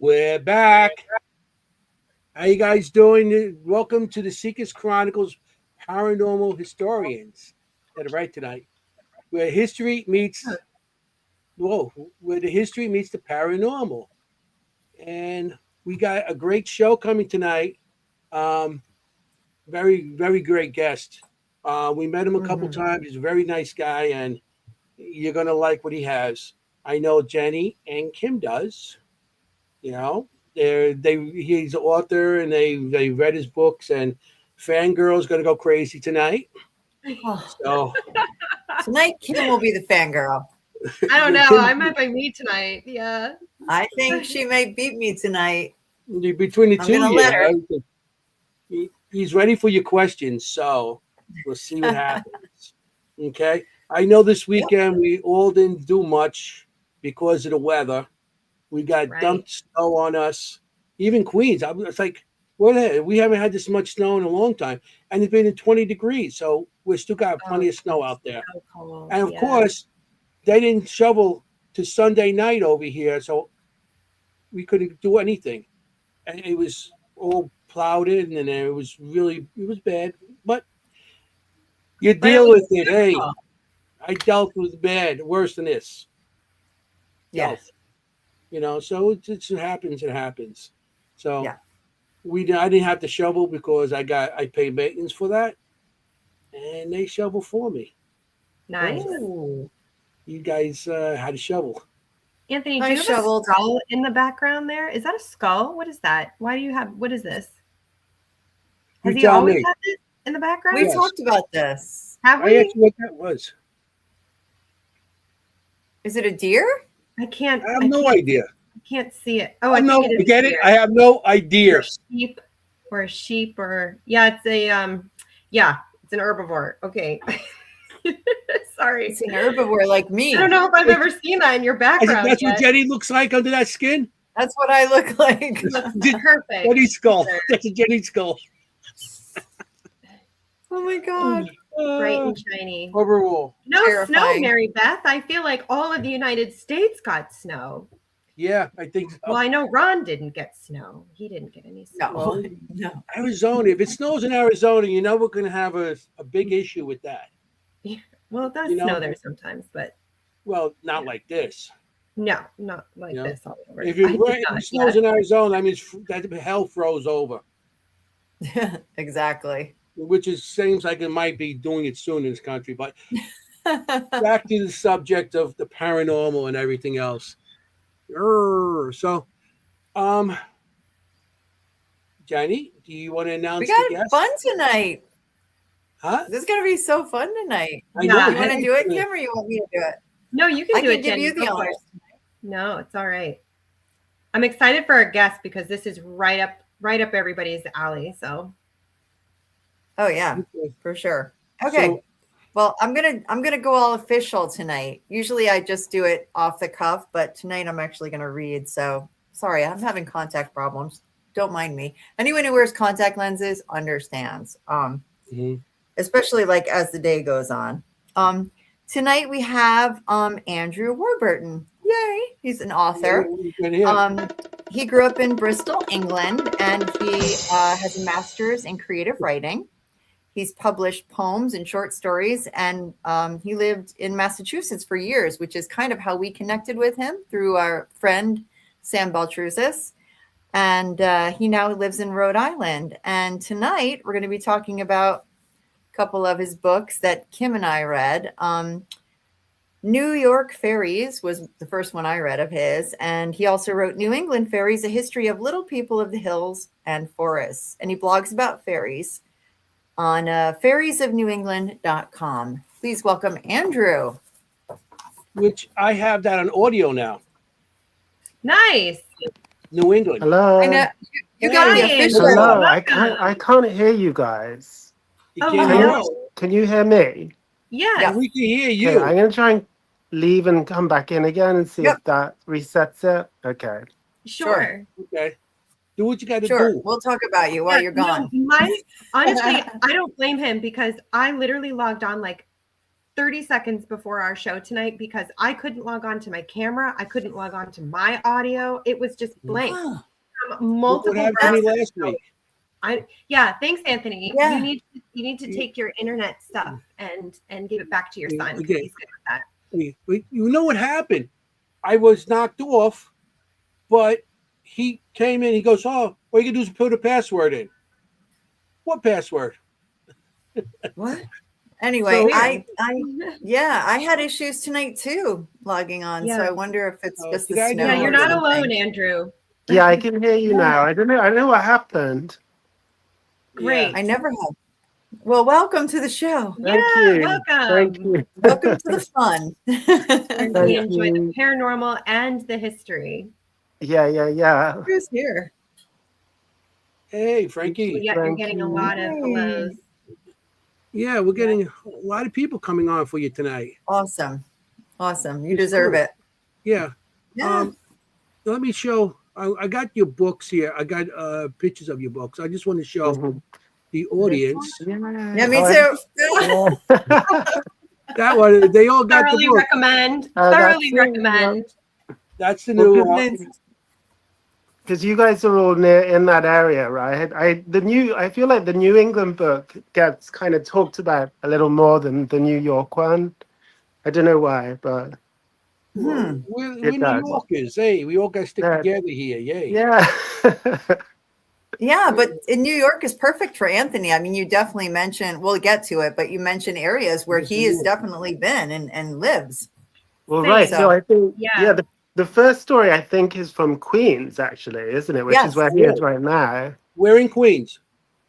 We're back. How you guys doing? Welcome to the Seekers Chronicles Paranormal Historians. Got it right tonight. Where history meets where the history meets the paranormal. And we got a great show coming tonight. Um, very great guest. We met him a couple times. He's a very nice guy, and you're gonna like what he has. I know Jenny and Kim does. You know, he's an author, and they read his books, and fangirl's gonna go crazy tonight. Oh, So tonight, Kim will be the fangirl. I don't know. I might by me tonight. Yeah. I think she might beat me tonight. between the I'm two gonna of you, let her. he's ready for your questions. So we'll see what happens. Okay. I know this weekend we all didn't do much because of the weather. We got dumped snow on us. Even Queens. It's like, we haven't had this much snow in a long time. And it's been in 20 degrees. So we still got plenty of snow out there. So cold. And of course, they didn't shovel to Sunday night over here. So we couldn't do anything. And it was all plowed in, and it was bad. But you deal with it. Hey, I dealt with worse than this. Yes. You know, so it happens. It happens. So Yeah. I didn't have to shovel because I paid maintenance for that, and they shovel for me. Nice. Ooh. You guys had to shovel. Anthony, I do you have shoveled. a skull in the background there? Is that a skull? What is that? Why do you have? What is this? Has he always had this in the background? We talked about this. Have I we? asked you what that was. Is it a deer? I can't. I have no idea. I can't see it. Oh, I think know. it is You get a it? deer. I have no idea. Or a sheep, or it's a it's an herbivore. Okay. Sorry. It's an herbivore like me. I don't know if I've ever seen that in your background. That's what Jenny looks like under that skin. That's what I look like. Perfect. Jenny's skull. That's a Jenny skull. Oh my god. Bright and shiny. Overall. No Terrifying. snow, Mary Beth. I feel like all of the United States got snow. Yeah, I think so. Well, I know Ron didn't get snow. He didn't get any snow. No. Arizona. If it snows in Arizona, you know we're going to have a big issue with that. Well, it does snow there sometimes, but well, not like this. no, not like this all over. If it snows in Arizona, that means that hell froze over. Exactly. Which seems like it might be doing it soon in this country. But back to the subject of the paranormal and everything else. So, Jenny, do you want to announce We got the guest? fun tonight. Huh? This is gonna be so fun tonight. I know. You want to do it, Kim, or you want me to do it? No, you can do it, give Jenny. you the Go for honors. it. No, it's all right. I'm excited for our guest because this is right up everybody's alley. So. Oh yeah, for sure. Okay. So, well, I'm gonna go all official tonight. Usually I just do it off the cuff, but tonight I'm actually gonna read. So sorry, I'm having contact problems. Don't mind me. Anyone who wears contact lenses understands. Especially like as the day goes on. Tonight we have Andrew Warburton. Yay! He's an author. He grew up in Bristol, England, and he has a master's in creative writing. He's published poems and short stories, and he lived in Massachusetts for years, which is kind of how we connected with him through our friend Sam Baltruzis. And he now lives in Rhode Island. And tonight we're going to be talking about a couple of his books that Kim and I read. New York Fairies was the first one I read of his. And he also wrote New England Fairies, A History of Little People of the Hills and Forests. And he blogs about fairies on fairiesofnewengland.com. Please welcome Andrew. Which I have that on audio now. Nice. New England. Hello. I know you got the official. Hello. I can't hear you guys. Can you hear me? Yeah. We can hear you. Okay, I'm gonna try and leave and come back in again and see if that resets it. Okay. Sure. Okay. Do what you got to Sure. do. We'll talk about you while you're gone. Honestly, I don't blame him because I literally logged on like 30 seconds before our show tonight because I couldn't log on to my camera. I couldn't log on to my audio. It was just blank. What happened to me last week? Thanks, Anthony. Yeah. You need to take your internet stuff and give it back to your son. Okay. He's good with that. You know what happened? I was knocked off, but he came in. He goes, "Oh, all you can do is put a password in." What password? What? Anyway, I had issues tonight too logging on. So I wonder if it's just the snow. Yeah, you're not alone, Andrew. Yeah, I can hear you now. I don't know. I don't know what happened. Great. I never have. Well, welcome to the show. Thank you. Welcome. Thank you. Welcome to the fun. We enjoy the paranormal and the history. Yeah. Who's here? Hey, Frankie. Yeah, you're getting a lot of hellos. Yeah, we're getting a lot of people coming on for you tonight. Awesome. You deserve it. Yeah. Let me show. I got your books here. I got pictures of your books. I just want to show the audience. Yeah, me too. That one. They all got Thoroughly the book. recommend. Thoroughly recommend. That's the new one. Because you guys are all in that area, right? I feel like the New England book gets kind of talked about a little more than the New York one. I don't know why, but we're New Yorkers. Hey, we all got to stick together here. Yay. Yeah. Yeah, but in New York is perfect for Anthony. I mean, you definitely mentioned, we'll get to it, but you mentioned areas where he has definitely been and lives. Well, right. So I think, the first story I think is from Queens, actually, isn't it? Which is where he is right now. We're in Queens.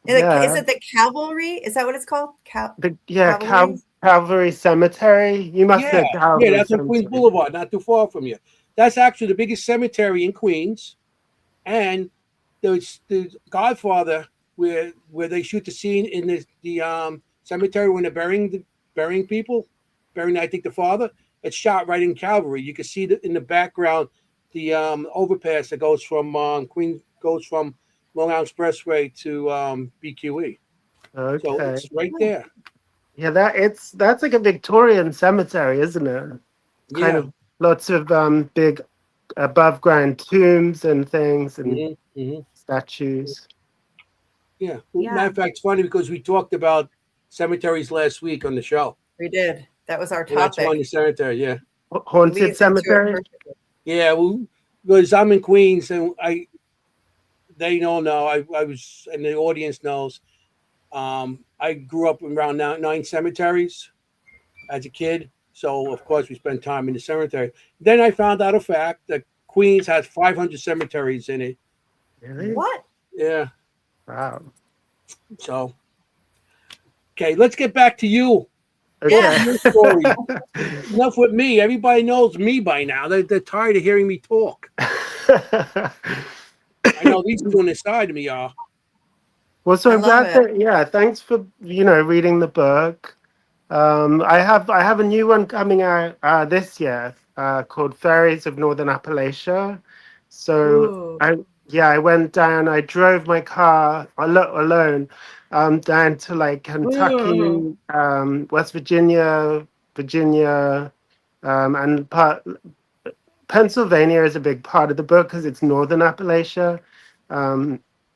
Is it the Cavalry? Is that what it's called? Calvary Cemetery. You must know Calvary. Yeah, that's on Queens Boulevard, not too far from you. That's actually the biggest cemetery in Queens, and the Godfather, where they shoot the scene in the cemetery when they're burying people, I think the father. It's shot right in Calvary. You can see in the background the overpass that goes from Long Island Expressway to BQE. Okay. So it's right there. Yeah, that's like a Victorian cemetery, isn't it? Kind of lots of big above ground tombs and things and statues. Yeah. Matter of fact, it's funny because we talked about cemeteries last week on the show. We did. That was our topic. That's one, the cemetery, yeah. Haunted cemetery? Yeah, because I'm in Queens and they don't know. I was, and the audience knows. I grew up around 9 cemeteries as a kid. So, of course, we spent time in the cemetery. Then I found out a fact that Queens has 500 cemeteries in it. Really? What? Yeah. Wow. So, okay, let's get back to you. Okay. Your story. Enough with me. Everybody knows me by now. They're tired of hearing me talk. I know these two on the side of me are. Well, so I'm glad that, thanks for, reading the book. I have a new one coming out this year called Fairies of Northern Appalachia. So I went down, I drove my car alone down to like Kentucky, West Virginia, and Pennsylvania is a big part of the book because it's Northern Appalachia.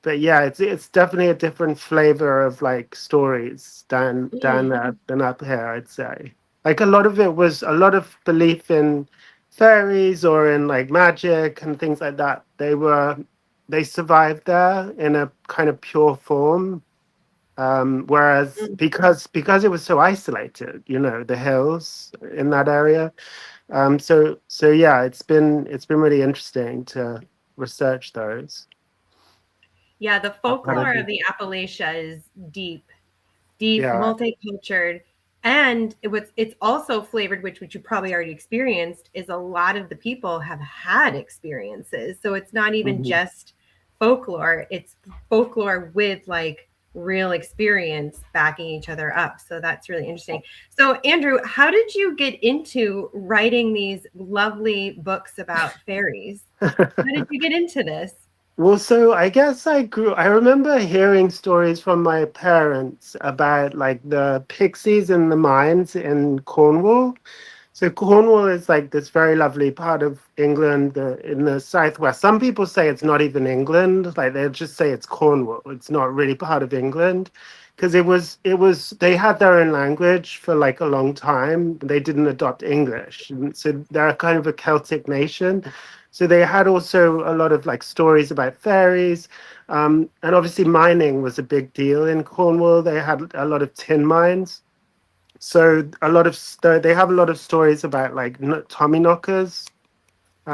But yeah, it's definitely a different flavor of like stories down there than up here, I'd say. Like a lot of it was a lot of belief in fairies or in like magic and things like that. They survived there in a kind of pure form. Whereas because it was so isolated, the hills in that area. So yeah, it's been really interesting to research those. Yeah, the folklore of the Appalachia is deep, multicultural, and it's also flavored, which you probably already experienced, is a lot of the people have had experiences. So it's not even just folklore; it's folklore with like real experience backing each other up. So that's really interesting. So Andrew, how did you get into writing these lovely books about fairies? How did you get into this? Well, so I guess I remember hearing stories from my parents about like the pixies in the mines in Cornwall. So Cornwall is like this very lovely part of England in the southwest. Some people say it's not even England, like they just say it's Cornwall. It's not really part of England because it was they had their own language for like a long time. They didn't adopt English. And so they're kind of a Celtic nation. So they had also a lot of like stories about fairies. And obviously mining was a big deal in Cornwall. They had a lot of tin mines, so a lot of they have a lot of stories about like Tommy knockers.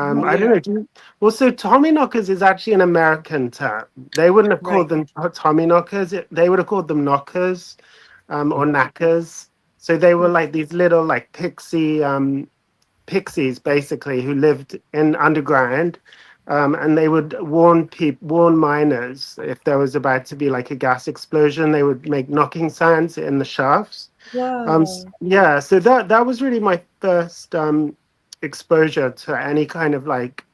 Oh I don't yeah. know. Well, so Tommy knockers is actually an American term. They wouldn't have called Right. them Tommy knockers. They would have called them knockers, or Mhm. knackers. So they were like these little like pixies basically who lived in underground, and they would warn miners if there was about to be like a gas explosion. They would make knocking sounds in the shafts. Whoa. Yeah, so that was really my first exposure to any kind of like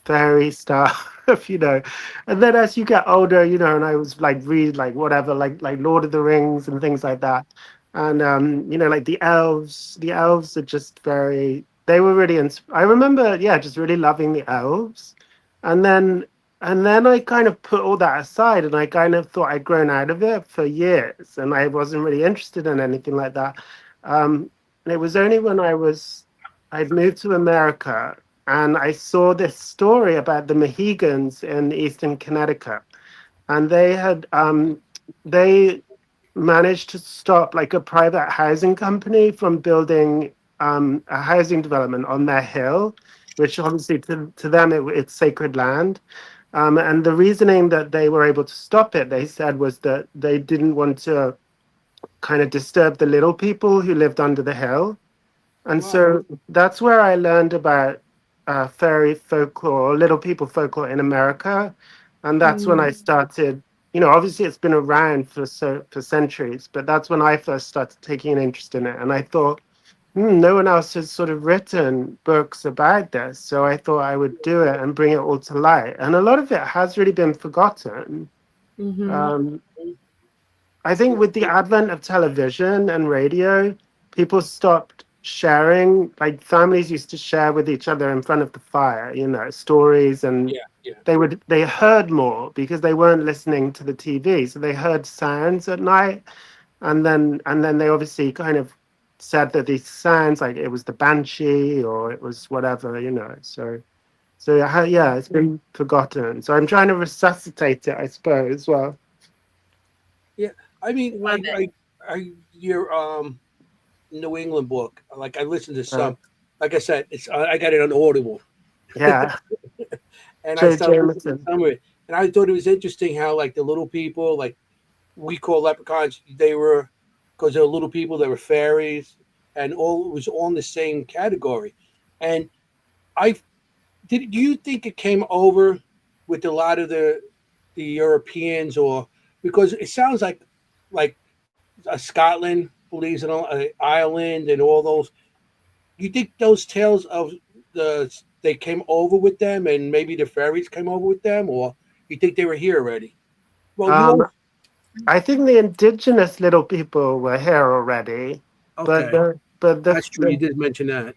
fairy stuff, you know. And then as you get older, you know, and I was like read like whatever, like Lord of the Rings and things like that. And you know, like the elves are just very they were really I remember, yeah, just really loving the elves. And then I kind of put all that aside and I kind of thought I'd grown out of it for years and I wasn't really interested in anything like that. And it was only when I'd moved to America and I saw this story about the Mohegans in eastern Connecticut, and they managed to stop like a private housing company from building a housing development on their hill, which obviously to them it's sacred land. And the reasoning that they were able to stop it, they said, was that they didn't want to kind of disturb the little people who lived under the hill. And Wow. so that's where I learned about fairy folklore, little people folklore in America. And that's when I Mm. started, you know, obviously it's been around for centuries, but that's when I first started taking an interest in it. And I thought, no one else has sort of written books about this. So I thought I would do it and bring it all to light. And a lot of it has really been forgotten. Mm-hmm. Um, I think with the advent of television and radio, people stopped sharing. Like families used to share with each other in front of the fire, you know, stories, and Yeah. Yeah. they heard more because they weren't listening to the TV. So they heard sounds at night, and then they obviously kind of said that these sounds, like it was the banshee or it was whatever, you know. So yeah, it's been forgotten. So I'm trying to resuscitate it, I suppose. Well, Yeah. I mean, Love it. your New England book. Like I listened to uh, some. Like I said, it's I got it on Audible, yeah, and I Joe started listening to Jameson. some of it, and I thought it was interesting how like the little people, like we call leprechauns, they were because they're little people, they were fairies, and all it was all in the same category. And I did. Do you think it came over with a lot of the Europeans, or because it sounds like Scotland believes in Ireland and all those. You think those tales of they came over with them, and maybe the fairies came over with them, or you think they were here already? Well, you Um, also I think the indigenous little people were here already, but okay. the, That's true. You did mention that.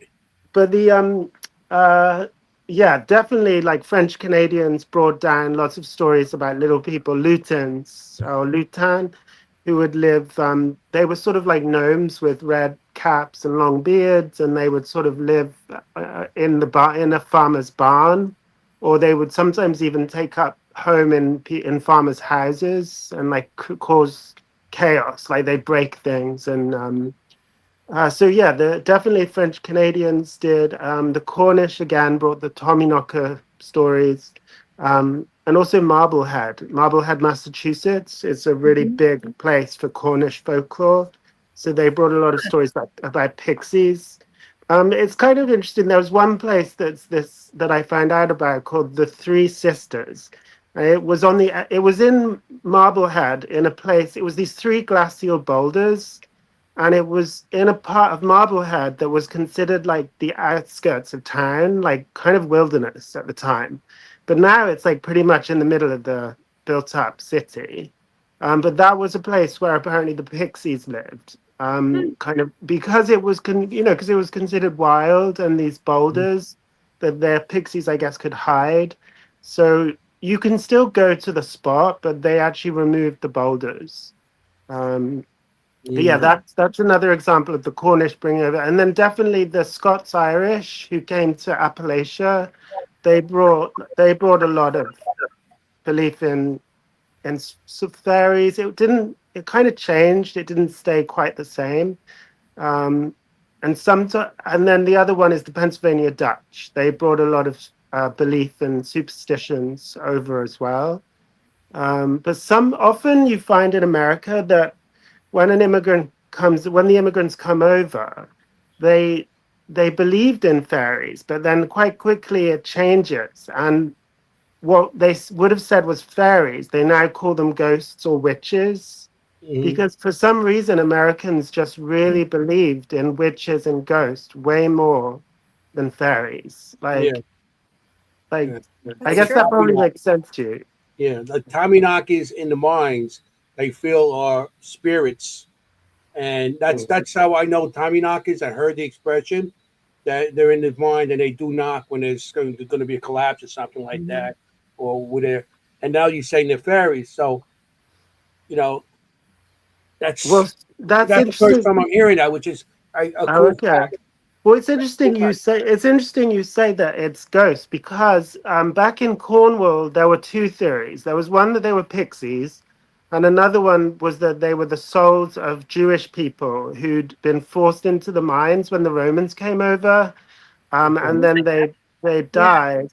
but the uh yeah, definitely like French Canadians brought down lots of stories about little people, lutins or lutin, who would live. They were sort of like gnomes with red caps and long beards, and they would sort of live in in a farmer's barn, or they would sometimes even take up home in farmers' houses and like cause chaos, like they break things and. So yeah, definitely French Canadians did. The Cornish again brought the Tommyknocker stories, and also Marblehead, Massachusetts. It's a really Mm-hmm. big place for Cornish folklore. So they brought a lot of stories about pixies. It's kind of interesting. There was one place that I found out about called the Three Sisters. It was in Marblehead in a place. It was these three glacial boulders, and it was in a part of Marblehead that was considered like the outskirts of town, like kind of wilderness at the time. but now it's like pretty much in the middle of the built-up city. But that was a place where apparently the pixies lived. Kind of because it was, because it was considered wild, and these boulders that their pixies, I guess, could hide. So you can still go to the spot, but they actually removed the boulders. But yeah, that's another example of the Cornish bringing over, and then definitely the Scots Irish who came to Appalachia. They brought a lot of belief in fairies. It kind of changed. It didn't stay quite the same. And then the other one is the Pennsylvania Dutch. They brought a lot of belief and superstitions over as well. But often you find in America that when the immigrants come over, they believed in fairies, but then quite quickly it changes, and what they would have said was fairies, they now call them ghosts or witches, because for some reason Americans just really believed in witches and ghosts way more than fairies. Yeah. I That's guess true. that probably makes sense to you. Yeah, the Tommyknockers in the mines, they feel are spirits, and that's how I know Tommyknockers. I heard the expression that they're in the mine and they do knock when there's going to be a collapse or something like that, or with there. And now you're saying they're fairies, so you know Well, that's that's that's the first interesting. time I'm hearing that, which is a Oh, cool okay. fact. Well, it's interesting you say that it's ghosts, because back in Cornwall there were two theories. There was one that they were pixies, and another one was that they were the souls of Jewish people who'd been forced into the mines when the Romans came over, and then they Yeah. died,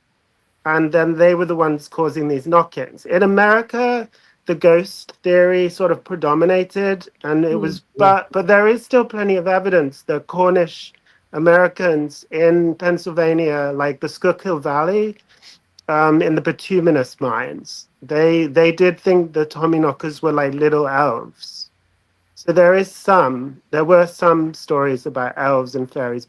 and then they were the ones causing these knock-ins. In America, the ghost theory sort of predominated, and it was, but there is still plenty of evidence. The Cornish Americans in Pennsylvania, like the Schuylkill Valley, in the bituminous mines, they did think the Tommyknockers were like little elves. So there were some stories about elves and fairies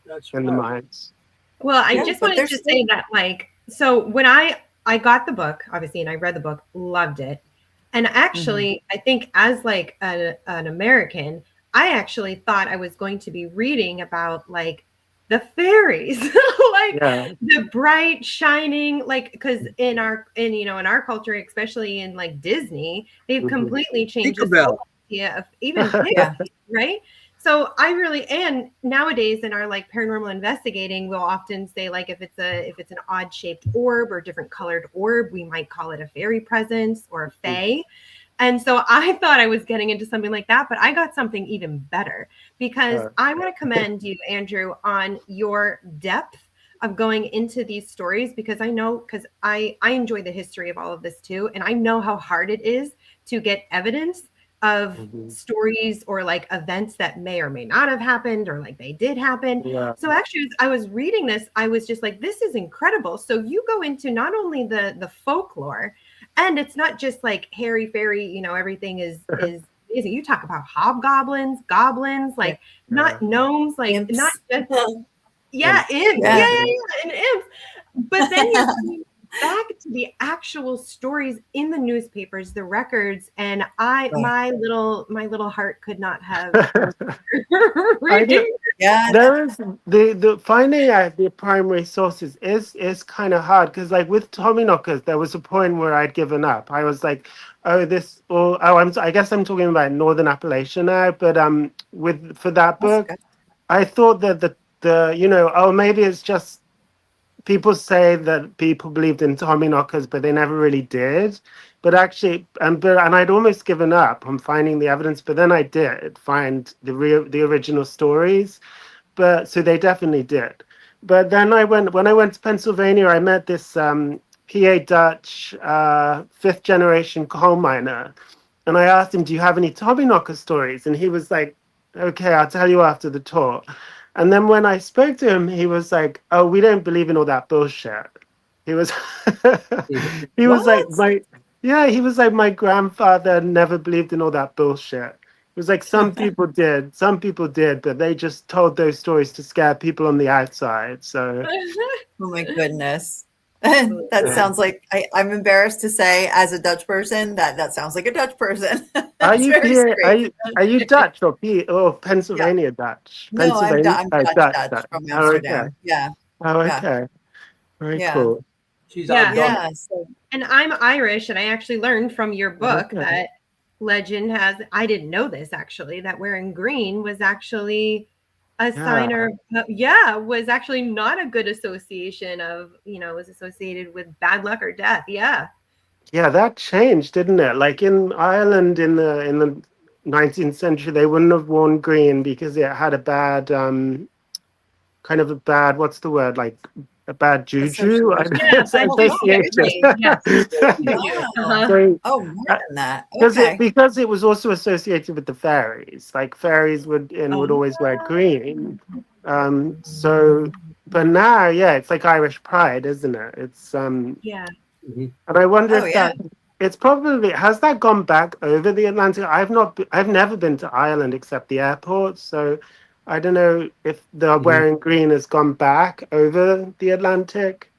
That's in the right. mines. Well, I Yeah, just but wanted there's to still- say that, like, so when I got the book, obviously, and I read the book, loved it, and actually, I think as like an American, I actually thought I was going to be reading about like the fairies, like Yeah. the bright, shining, like because in our culture, especially in like Disney, they've completely changed this Tinkerbell. whole idea of even Yeah. pixies, right? So I really, and nowadays in our like paranormal investigating, we'll often say like if it's an odd shaped orb or different colored orb, we might call it a fairy presence or a fae. And so I thought I was getting into something like that, but I got something even better, because I want to commend you, Andrew, on your depth of going into these stories, because I know, because I enjoy the history of all of this too, and I know how hard it is to get evidence of stories or like events that may or may not have happened, or like they did happen. Yeah. So actually, as I was reading this, I was just like, this is incredible. So you go into not only the folklore, and it's not just like hairy fairy, everything is amazing. You talk about hobgoblins, goblins, like not gnomes, like Imps. not just Imps. imps, Yeah. and imps. But then you're coming back to the actual stories in the newspapers, the records, and my little heart could not have reading. Yeah. There is the finding out the primary sources is kind of hard, because like with Tommyknockers, there was a point where I'd given up. I was like, I guess I'm talking about Northern Appalachia now, but for that book, I thought that maybe it's just people say that people believed in Tommyknockers, but they never really did. But actually, and I'd almost given up on finding the evidence, but then I did find the original stories. But so they definitely did. But then when I went to Pennsylvania, I met this PA Dutch fifth generation coal miner, and I asked him, "Do you have any Tommyknocker stories?" And he was like, "Okay, I'll tell you after the tour." And then when I spoke to him, he was like, "Oh, we don't believe in all that bullshit." He was he was like he was like, my grandfather never believed in all that bullshit. It was like some people did, but they just told those stories to scare people on the outside. So Oh my goodness. That sounds like I'm embarrassed to say, as a Dutch person, that sounds like a Dutch person. Are It's you very here? strange. Are you Dutch or Yeah. Pennsylvania Dutch? No, Pennsylvania, I'm oh, Dutch, Dutch, Dutch Dutch. from Oh, okay. Amsterdam. Yeah, Oh, yeah, okay. Very yeah, cool. She's Yeah. our Dutch. yeah. So And I'm Irish, and I actually learned from your book Okay. that legend has, I didn't know this actually, that wearing green was actually a sign Yeah. was actually not a good association of, was associated with bad luck or death. Yeah. Yeah, that changed, didn't it? Like in Ireland in the 19th century, they wouldn't have worn green because it had a bad kind of a bad, what's the word? Like a bad juju. association. Yeah, It's bad Oh, juju. association. Right. Yes. wow. Uh-huh. So Oh, more than that. because Okay. it was also associated with the fairies. Like fairies would Oh, always wear green. So but now, yeah, it's like Irish pride, isn't it? It's Yeah. Mhm. and I wonder oh if yeah. that it's probably has that gone back over the Atlantic. I've never been to Ireland except the airport, so I don't know if the Mhm. wearing green has gone back over the Atlantic.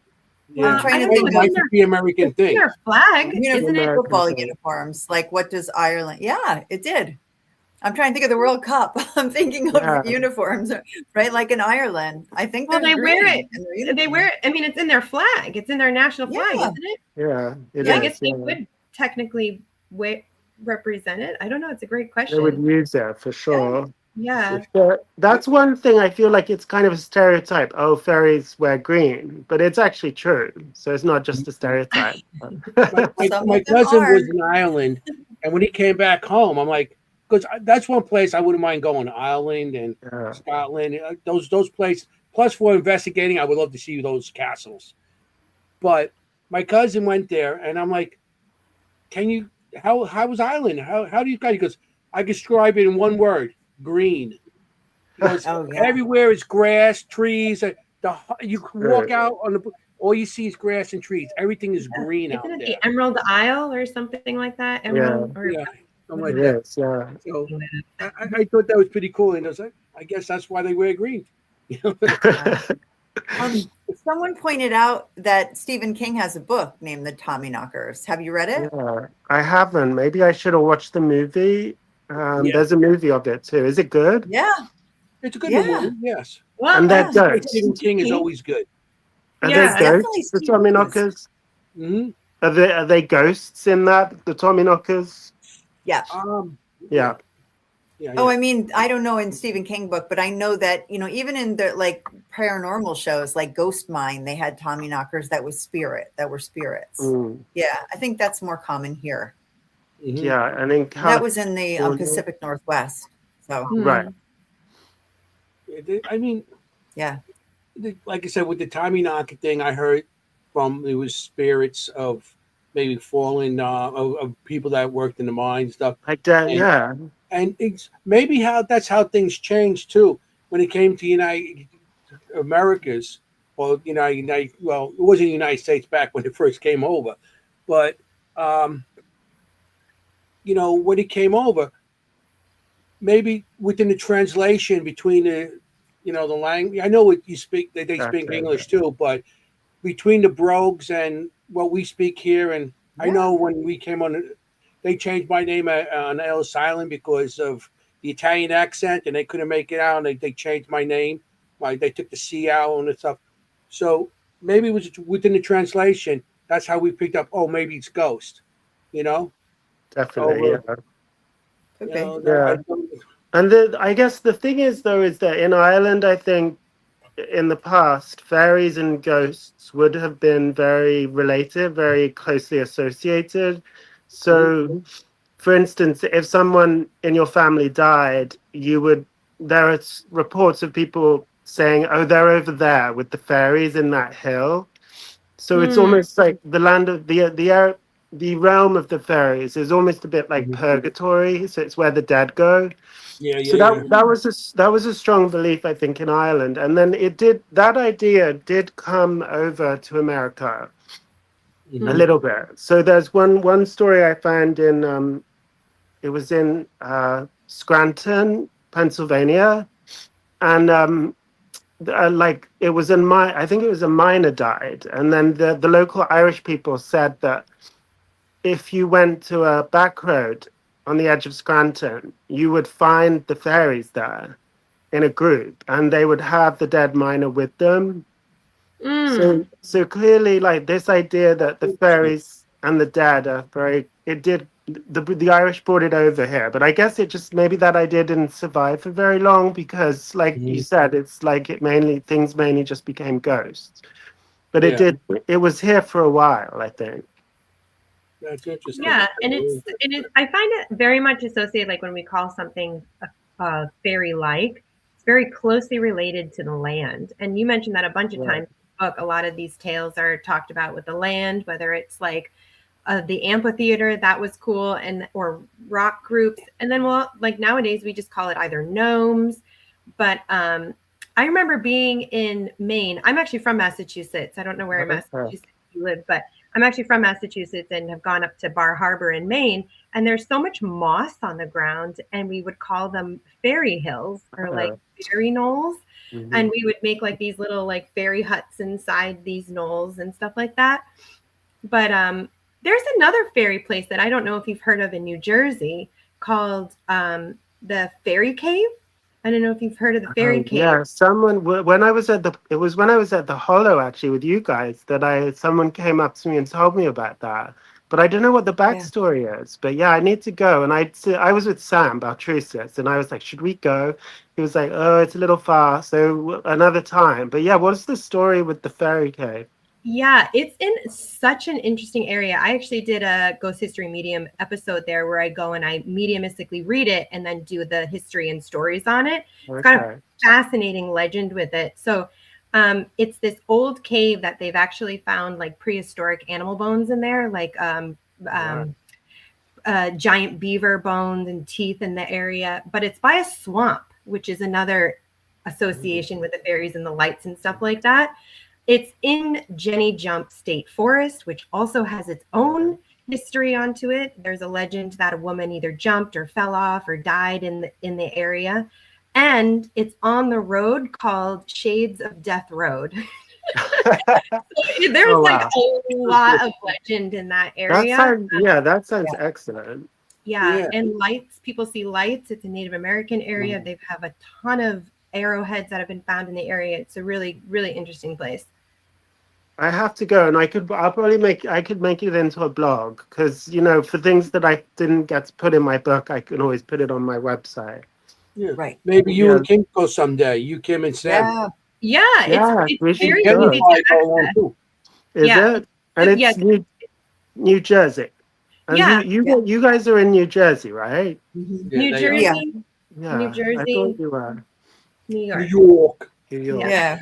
Yeah, trying to I don't it know. think of might be the American It's in thing. their flag, isn't it? American football thing. uniforms. Like, what does Ireland? Yeah, it did. I'm trying to think of the World Cup. I'm thinking Yeah. of uniforms, right? Like in Ireland, I think Well, there's they wear green it. in their They uniform. wear it. I mean, it's in their flag. It's in their national flag, Yeah, isn't it? Yeah, it So I Yeah. is. guess they Yeah. would technically represent it. I don't know. It's a great They would question. use it for yeah. sure. Yeah. But that's one thing I feel like it's kind of a stereotype. Oh, fairies wear green, but it's actually true. So it's not just a stereotype. Some My of them cousin are. was in Ireland, and when he came back home, I'm like, because that's one place I wouldn't mind going. Ireland and Yeah. Scotland, those places. Plus, for investigating, I would love to see those castles. But my cousin went there, and I'm like, can you? How was Ireland? How do you guys? He goes, I describe it in one word: green. He goes, Oh yeah. everywhere is grass, trees. You can walk Right. out on the. All you see is grass and trees. Everything is green out Isn't it there. the Emerald Isle or something like that? Yeah, Emerald or Yeah, something what like is it that. is. Yeah. So I thought that was pretty cool. And I guess that's why they wear green. You know? it? Someone pointed out that Stephen King has a book named The Tommyknockers. Have you read it? Yeah. I haven't. Maybe I should have watched the movie. Yeah, There's a movie of it too. Is it good? Yeah, it's a good yeah, movie. Yes, Well, And they're yeah. Stephen ghosts. King is always good. Are they It's yeah. definitely ghosts? The Stephen King's. Tommyknockers? Hmm. Are they ghosts in that? The Tommyknockers? Yeah. Yeah, Yeah. yeah, Oh, yeah. I mean, I don't know in Stephen King book, but I know that, even in the like paranormal shows like Ghost Mine, they had Tommyknockers that were spirits. Mm. Yeah, I think that's more common here. Hmm. Yeah. And in That was in the California. Pacific Northwest. So, Right. I mean, yeah. like I said, with the Tommy Knocker thing, I heard from it was spirits of maybe fallen of people that worked in the mine stuff, Like that. and Yeah. it's maybe that's how things changed too when it came to United Americas or United. Well, it wasn't the United States back when it first came over, but um, when it came over, maybe within the translation between the language. I know what you speak. They speak Gotcha. English too, but between the brogues and what we speak here, and I Yeah. know when we came on, they changed my name on Ellis Island because of the Italian accent, and they couldn't make it out. And they changed my name. They took the C out and stuff. So maybe it was within the translation. That's how we picked up. Oh, maybe it's Ghost. You know, Definitely. over. Yeah. Could be. Yeah. And I guess the thing is, though, is that in Ireland, I think in the past, fairies and ghosts would have been very related, very closely associated. So, for instance, if someone in your family died, there are reports of people saying, oh, they're over there with the fairies in that hill. So it's Mm. almost like the land of the realm of the fairies is almost a bit like Mhm. purgatory. So it's where the dead go. Yeah, So yeah, that was a strong belief, I think, in Ireland, and then that idea did come over to America yeah. a Mm. little bit. So there's one story I found in it was in Scranton, Pennsylvania, and like it was in my, I think it was a miner died, and then the local Irish people said that if you went to a back road on the edge of Scranton, you would find the fairies there in a group, and they would have the dead miner with them. Mm. So clearly, like this idea that the fairies and the dead are very, it did the Irish brought it over here, but I guess it just maybe that idea didn't survive for very long because, like you said, it's like it mainly things mainly just became ghosts. But it Yeah. did. It was here for a while, I think. That's interesting. Yeah, and it is. I find it very much associated, like when we call something fairy-like, it's very closely related to the land. And you mentioned that a bunch of Right. times in the book. A lot of these tales are talked about with the land, whether it's like the amphitheater, that was cool, and or rock groups. And then, well, like nowadays we just call it either gnomes. But I remember being in Maine. I'm actually from Massachusetts. I don't know where in Massachusetts you live, but I'm actually from Massachusetts and have gone up to Bar Harbor in Maine. And there's so much moss on the ground, and we would call them fairy hills or like fairy knolls. And we would make like these little like fairy huts inside these knolls and stuff like that. But there's another fairy place that I don't know if you've heard of in New Jersey called the Fairy Cave. I don't know if you've heard of the Fairy Cave. Yeah, someone when I was at the it was when I was at the Hollow actually with you guys that someone came up to me and told me about that. But I don't know what the backstory is. But yeah, I need to go. And I was with Sam Baltrusis, and I was like, should we go? He was like, oh, it's a little far, so another time. But yeah, what's the story with the Fairy Cave? Yeah, it's in such an interesting area. I actually did a Ghost History Medium episode there where I go and I mediumistically read it and then do the history and stories on it. It's got a fascinating legend with it. So it's this old cave that they've actually found like prehistoric animal bones in there, like giant beaver bones and teeth in the area. But it's by a swamp, which is another association with the fairies and the lights and stuff like that. It's in Jenny Jump State Forest, which also has its own history onto it. There's a legend that a woman either jumped or fell off or died in the area. And it's on the road called Shades of Death Road. There's a lot of legend in that area. That sounds excellent. Yeah, and lights, people see lights. It's a Native American area. They have a ton of arrowheads that have been found in the area. It's a really, really interesting place. I have to go, and I could make it into a blog because for things that I didn't get to put in my book, I can always put it on my website. Yeah, right. Maybe you and Kim go someday. You, Kim, and Sam. Yeah, it's very easy to access. Is it? And it's New Jersey. And you guys are in New Jersey, right? Mm-hmm. New Jersey. Yeah. New Jersey. I thought you were. New York. New York. Yeah.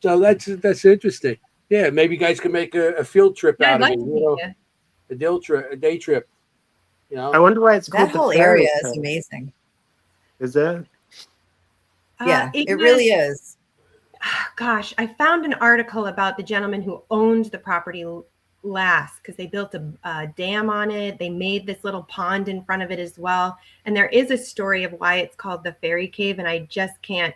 So that's interesting. Yeah, maybe you guys can make a field trip out of it. A day trip. I wonder why it's called that whole area is amazing. Is it? Yeah, it really is. Gosh, I found an article about the gentleman who owned the property last because they built a dam on it. They made this little pond in front of it as well. And there is a story of why it's called the Fairy Cave, and I just can't.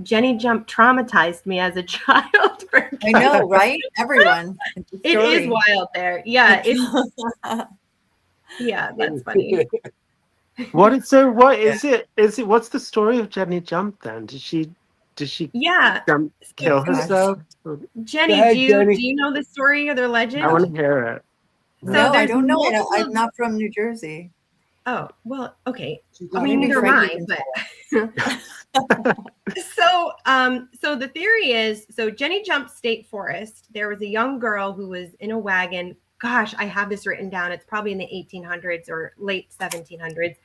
Jenny Jump traumatized me as a child. I know, right? Everyone. It is wild there. Yeah, yeah, that's funny. What is it? What's the story of Jenny Jump then? Did she kill herself? Jenny, do you know the story or the legend? I want to hear it. No, I don't know it. I'm not from New Jersey. Oh, well, okay. I mean, neither am I, but so the theory is, Jenny Jump State Forest, there was a young girl who was in a wagon. Gosh, I have this written down. It's probably in the 1800s or late 1700s.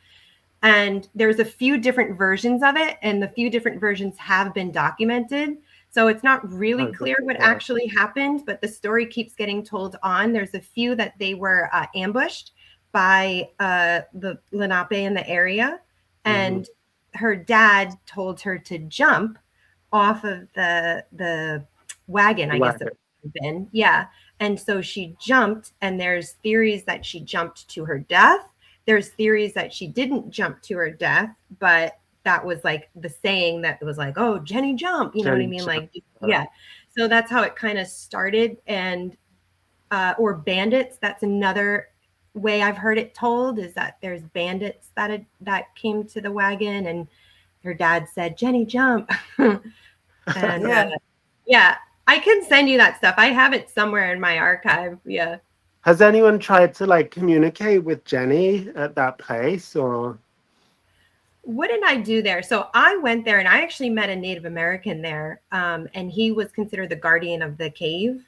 And there's a few different versions of it, and the few different versions have been documented. So it's not really clear what actually happened, but the story keeps getting told on. There's a few that they were ambushed by the Lenape in the area, and her dad told her to jump off of the wagon, I guess it would have been. Yeah. And so she jumped, and there's theories that she jumped to her death. there's theories that she didn't jump to her death, but that was like the saying that was like, oh, Jenny jump, you know what I Jenny mean? jump. Like, yeah. So that's how it kind of started. And or bandits, that's another way I've heard it told, is that there's bandits that came to the wagon, and her dad said, Jenny jump. And Yeah. yeah, I can send you that stuff. I have it somewhere in my archive. Yeah. Has anyone tried to like communicate with Jenny at that place, or? What did I do there? So I went there and I actually met a Native American there, and he was considered the guardian of the cave.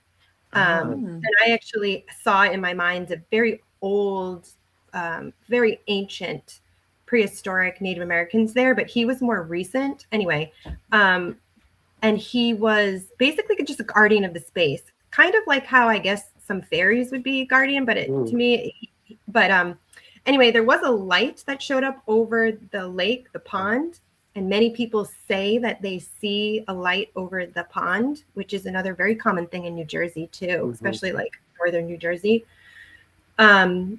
And I actually saw in my mind a very old, very ancient, prehistoric Native Americans there, but he was more recent. Anyway, and he was basically just a guardian of the space, kind of like how I guess some fairies would be a guardian, but to me, but anyway, there was a light that showed up over the lake, the pond, and many people say that they see a light over the pond, which is another very common thing in New Jersey too, especially like northern New Jersey. Have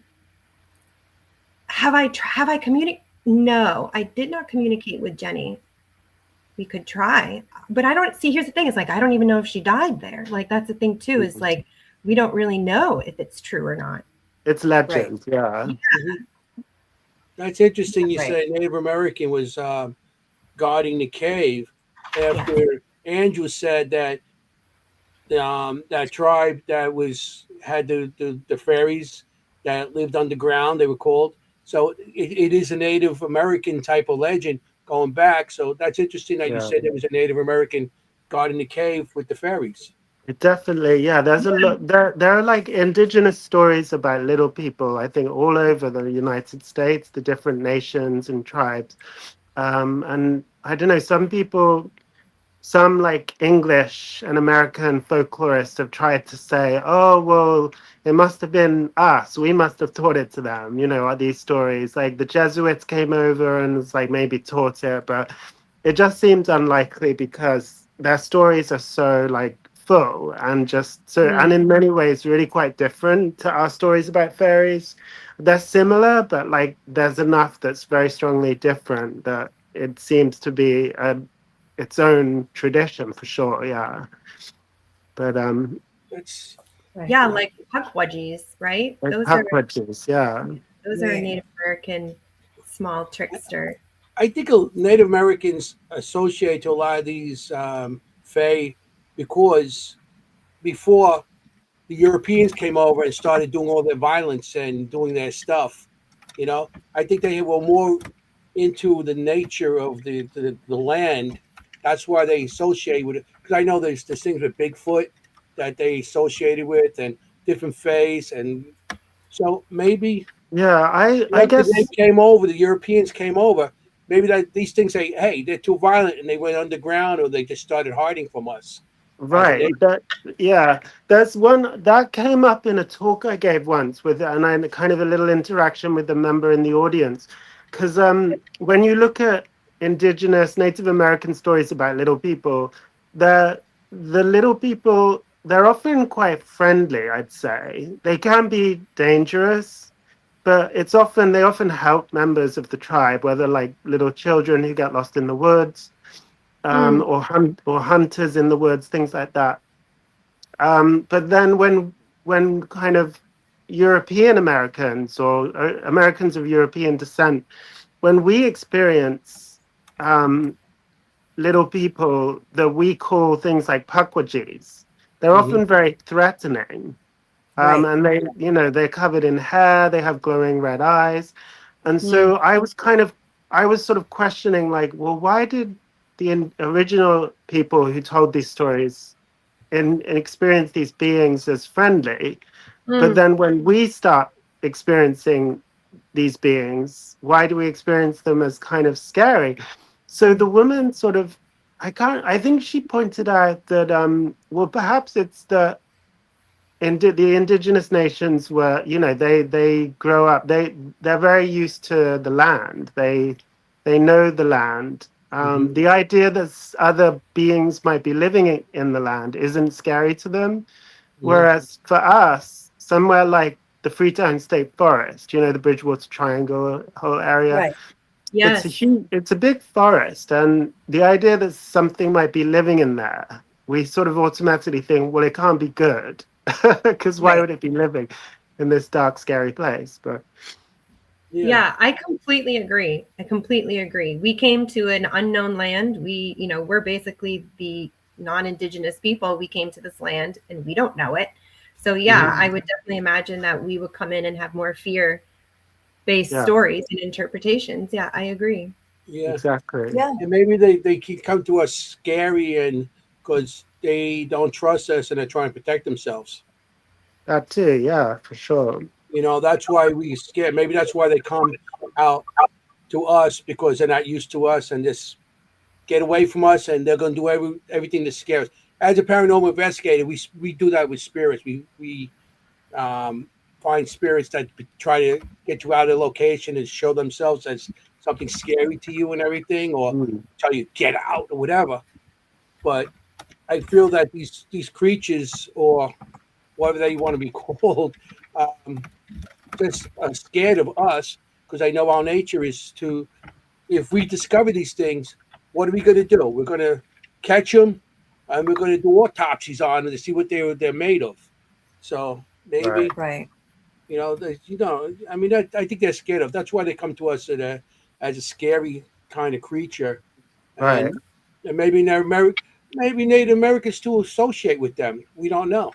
I communicated? No, I did not communicate with Jenny. We could try, but I don't see. Here's the thing: it's like I don't even know if she died there. Like that's the thing too. Is like we don't really know if it's true or not. It's legend, yeah. That's interesting. You Right. said Native American was guarding the cave after Andrew said that that tribe that had the fairies that lived underground, they were called. So it is a Native American type of legend going back. So that's interesting that you said there was a Native American guarding the cave with the fairies. It definitely, yeah. There's a lot. There are like indigenous stories about little people. I think all over the United States, the different nations and tribes. And I don't know. Some like English and American folklorists have tried to say, oh well, it must have been us. We must have taught it to them. You know, these stories like the Jesuits came over and was like maybe taught it, but it just seems unlikely because their stories are so like full and just so and in many ways really quite different to our stories about fairies. They're similar, but like there's enough that's very strongly different that it seems to be its own tradition for sure. Yeah, but That's Yeah, like puckwudgies, right? like Those puckwudgies, yeah. are a Native American small trickster. I think Native Americans associate to a lot of these fae because before the Europeans came over and started doing all their violence and doing their stuff, I think they were more into the nature of the land. That's why they associate with it. Because I know there's things with Bigfoot that they associated with and different fays, and so maybe Yeah, I once they guess came over, the Europeans came over. Maybe that these things say, "Hey, they're too violent," and they went underground, or they just started hiding from us. As a right. nation. Yeah, there's one that came up in a talk I gave once with, and I had kind of a little interaction with a member in the audience, because when you look at indigenous Native American stories about little people, the little people they're often quite friendly. I'd say they can be dangerous, but they often help members of the tribe, whether like little children who get lost in the woods, or hunters in the woods, things like that. But then when kind of European Americans or Americans of European descent, when we experience little people that we call things like puckwudgies, they're often very threatening. And they're covered in hair, they have glowing red eyes. And so I was sort of questioning, like, well, why did the original people who told these stories and experience these beings as friendly? But then when we start experiencing these beings, why do we experience them as kind of scary? So the woman sort of, I think she pointed out that, well, perhaps it's the indigenous nations were, they grow up, they're very used to the land. They know the land. The idea that other beings might be living in the land isn't scary to them. Whereas for us, somewhere like the Freetown State Forest, you know, the Bridgewater Triangle whole area. Right. Yes. It's a big forest, and the idea that something might be living in there, we sort of automatically think, well, it can't be good, because why Right. would it be living in this dark, scary place? But Yeah, I completely agree. I completely agree. We came to an unknown land. We're basically the non-indigenous people. We came to this land and we don't know it. So yeah, I would definitely imagine that we would come in and have more fear-based yeah, stories and interpretations. Yeah, I agree. Yeah. exactly. Yeah. And maybe they can come to us scary and because they don't trust us and they're trying to protect themselves. That too, yeah, for sure. That's why we scare. Maybe that's why they come out to us because they're not used to us and just get away from us and they're going to do everything to scare us. As a paranormal investigator, we do that with spirits. We find spirits that try to get you out of the location and show themselves as something scary to you and everything, or Mm, tell you get out or whatever. But I feel that these creatures or whatever they want to be called, um, just are scared of us because I know our nature is to. If we discover these things, what are we going to do? We're going to catch them, and we're going to do autopsies on them to see what they're made of. So maybe right, Right. I mean, I think they're scared of. That's why they come to us as a scary kind of creature, right. and maybe Native Americans too associate with them. We don't know.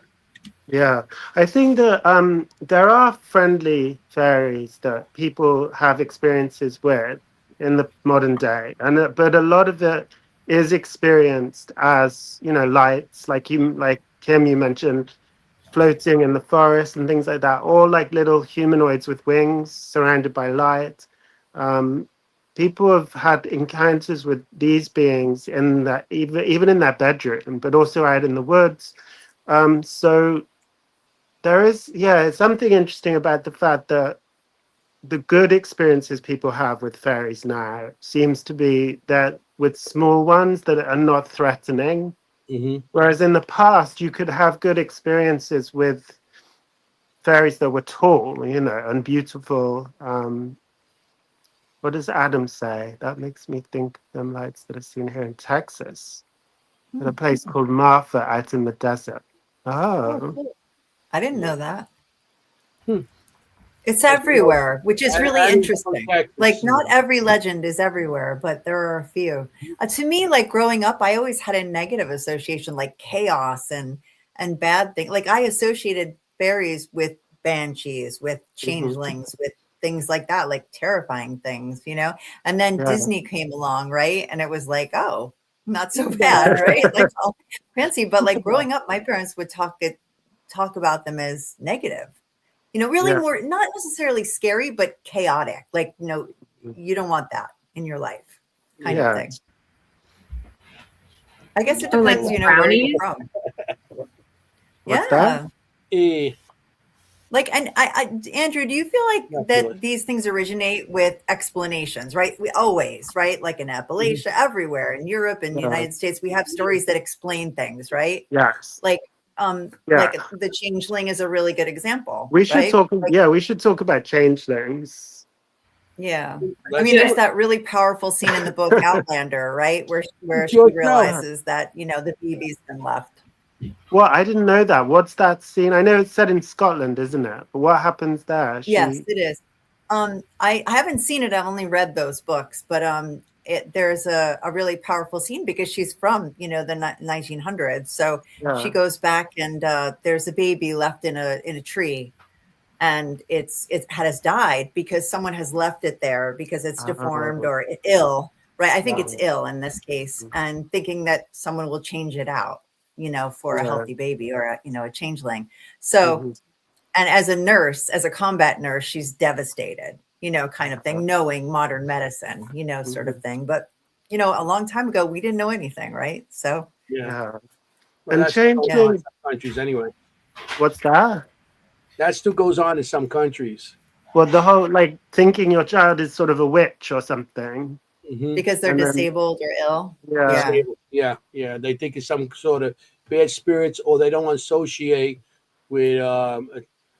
Yeah, I think that there are friendly fairies that people have experiences with in the modern day, and but a lot of it is experienced as, you know, lights, like Kim, you mentioned floating in the forest and things like that, or like little humanoids with wings surrounded by light. Um, People have had encounters with these beings in that, even in their bedroom, but also out in the woods. So there is, yeah, something interesting about the fact that the good experiences people have with fairies now seems to be that with small ones that are not threatening. Hmm. Whereas in the past, you could have good experiences with fairies that were tall, you know, and beautiful. What does Adam say? That makes me think of them lights that are seen here in Texas, at a Hmm. place called Martha out in the desert. Oh, Oh, cool. I didn't Yeah. know that. Hmm. It's Yes, everywhere, which is really Adding's from interesting. Like, Texas. not every legend is everywhere, but there are a few. To me, like growing up, I always had a negative association, like chaos and bad things. Like I associated fairies with banshees, with hmm, changelings, with things like that, like terrifying things, you know. And then yeah. Disney came along, right? And it was like, oh, not so bad, right? Like all fancy. But like growing up, my parents would talk about them as negative, you know, really Yeah. more not necessarily scary, but chaotic. Like, you know, you don't want that in your life, kind of Yeah. thing. I guess it Oh, like depends, you know, where you're brownies? from. What's that? Yeah. Eh, Like, and Andrew, do you feel not like good. that these things originate with explanations, right? We always, right? Like in Mhm. Appalachia, everywhere, in Europe and the Yeah. United States, we have stories that explain things, right? Yes. Like, Yeah. like the changeling is a really good example, We should right? talk. Like, Yeah, we should talk about changelings. yeah. I Let's mean, do there's it. that really powerful scene in the book Outlander, right? Where It's she your show. Yeah. realizes that, you know, the baby's been left. Well, I didn't know that. What's that scene? I know it's set in Scotland, isn't it? But what happens there? Yes, She. it is. I haven't seen it. I've only read those books, but there's a really powerful scene because she's from, you know, the 1900s. So she Yeah. goes back and there's a baby left in a tree, and it has died because someone has left it there because it's deformed Oh, or ill, right? I think it's wow. ill in this case, and thinking that someone will change it out, you know, for a Yeah. healthy baby or a, you know, a changeling. So, Hmm. and as a nurse, as a combat nurse, she's devastated, you know, kind of thing, knowing modern medicine, you know, sort Hmm. of thing. But, you know, a long time ago, we didn't know anything, right? So, Yeah. Yeah. Well, And that still goes on yeah. in changeling. some countries anyway. What's that? That still goes on in some countries. Well, the whole like thinking your child is sort of a witch or something, Hmm. Because they're and then disabled or ill. yeah, Yeah. Disabled. Yeah, yeah. They think it's some sort of bad spirits, or they don't associate with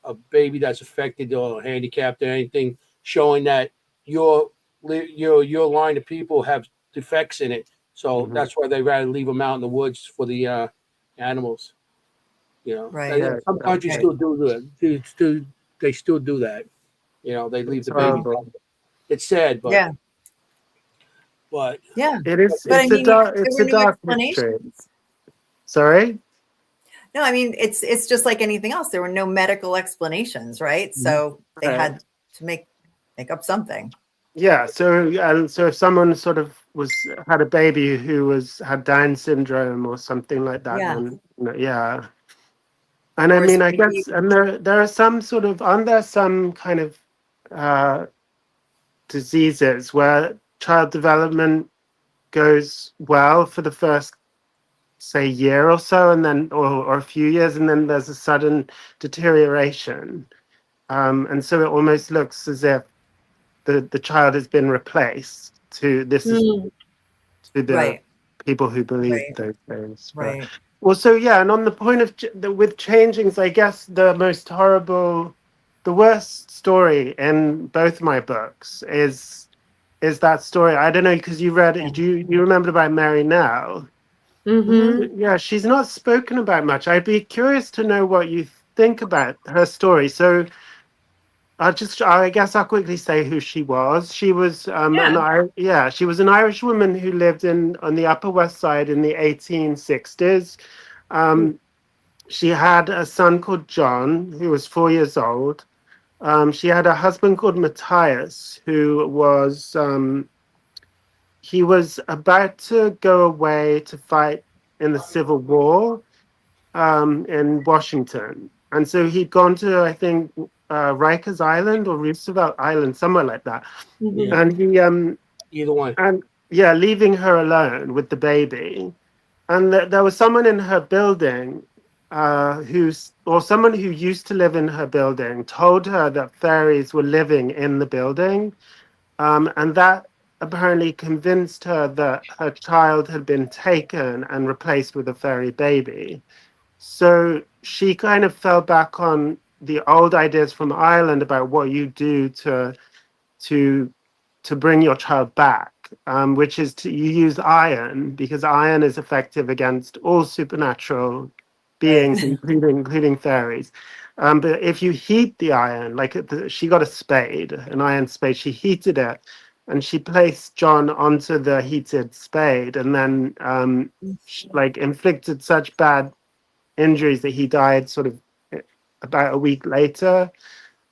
a baby that's affected or handicapped or anything, showing that your your line of people have defects in it. So Mhm. that's why they rather leave them out in the woods for the animals. You know, Right. Yeah, some countries Right. still do that. They still do that. You know, they leave it's the babies. Wow. horrible. It's sad, Yeah. but Yeah. It is. But I It's a mean, dark. there It's were a no dark history. explanations. Sorry. No, I mean it's just like anything else. There were no medical explanations, right? Mhm. So they Right. had to make up something. Yeah. So if someone sort of had a baby who had Down syndrome or something like that, Yeah. then yeah. And I Or mean, I maybe guess, and there are some sort of, aren't there some kind of uh, diseases where child development goes well for the first, say, year or so, and then or a few years, and then there's a sudden deterioration, and so it almost looks as if the child has been replaced. This is Mm, to the right, people who believe right, those things, but. right. Well, so yeah, and on the point of with changings, I guess the worst story in both my books is that story. I don't know because you read Yeah. it. Do you remember about Mary Now? Hmm. mm-hmm. Yeah, she's not spoken about much. I'd be curious to know what you think about her story. So I guess I'll quickly say who she was. She was Yeah. she was an Irish woman who lived on the Upper West Side in the 1860s. Um, she had a son called John, who was 4 years old. She had a husband called Matthias, who he was about to go away to fight in the Civil War in Washington. And so he'd gone to, I think, Rikers Island or Roosevelt Island, somewhere like that. Mm-hmm. yeah, And either one. and yeah, leaving her alone with the baby. And there was someone in her building or someone who used to live in her building told her that fairies were living in the building, and that apparently convinced her that her child had been taken and replaced with a fairy baby. So she kind of fell back on the old ideas from Ireland about what you do to to bring your child back, which is you use iron because iron is effective against all supernatural Right. beings, including fairies. But if you heat the iron, like she got a spade, an iron spade, she heated it, and she placed John onto the heated spade, and then like inflicted such bad injuries that he died sort of about a week later.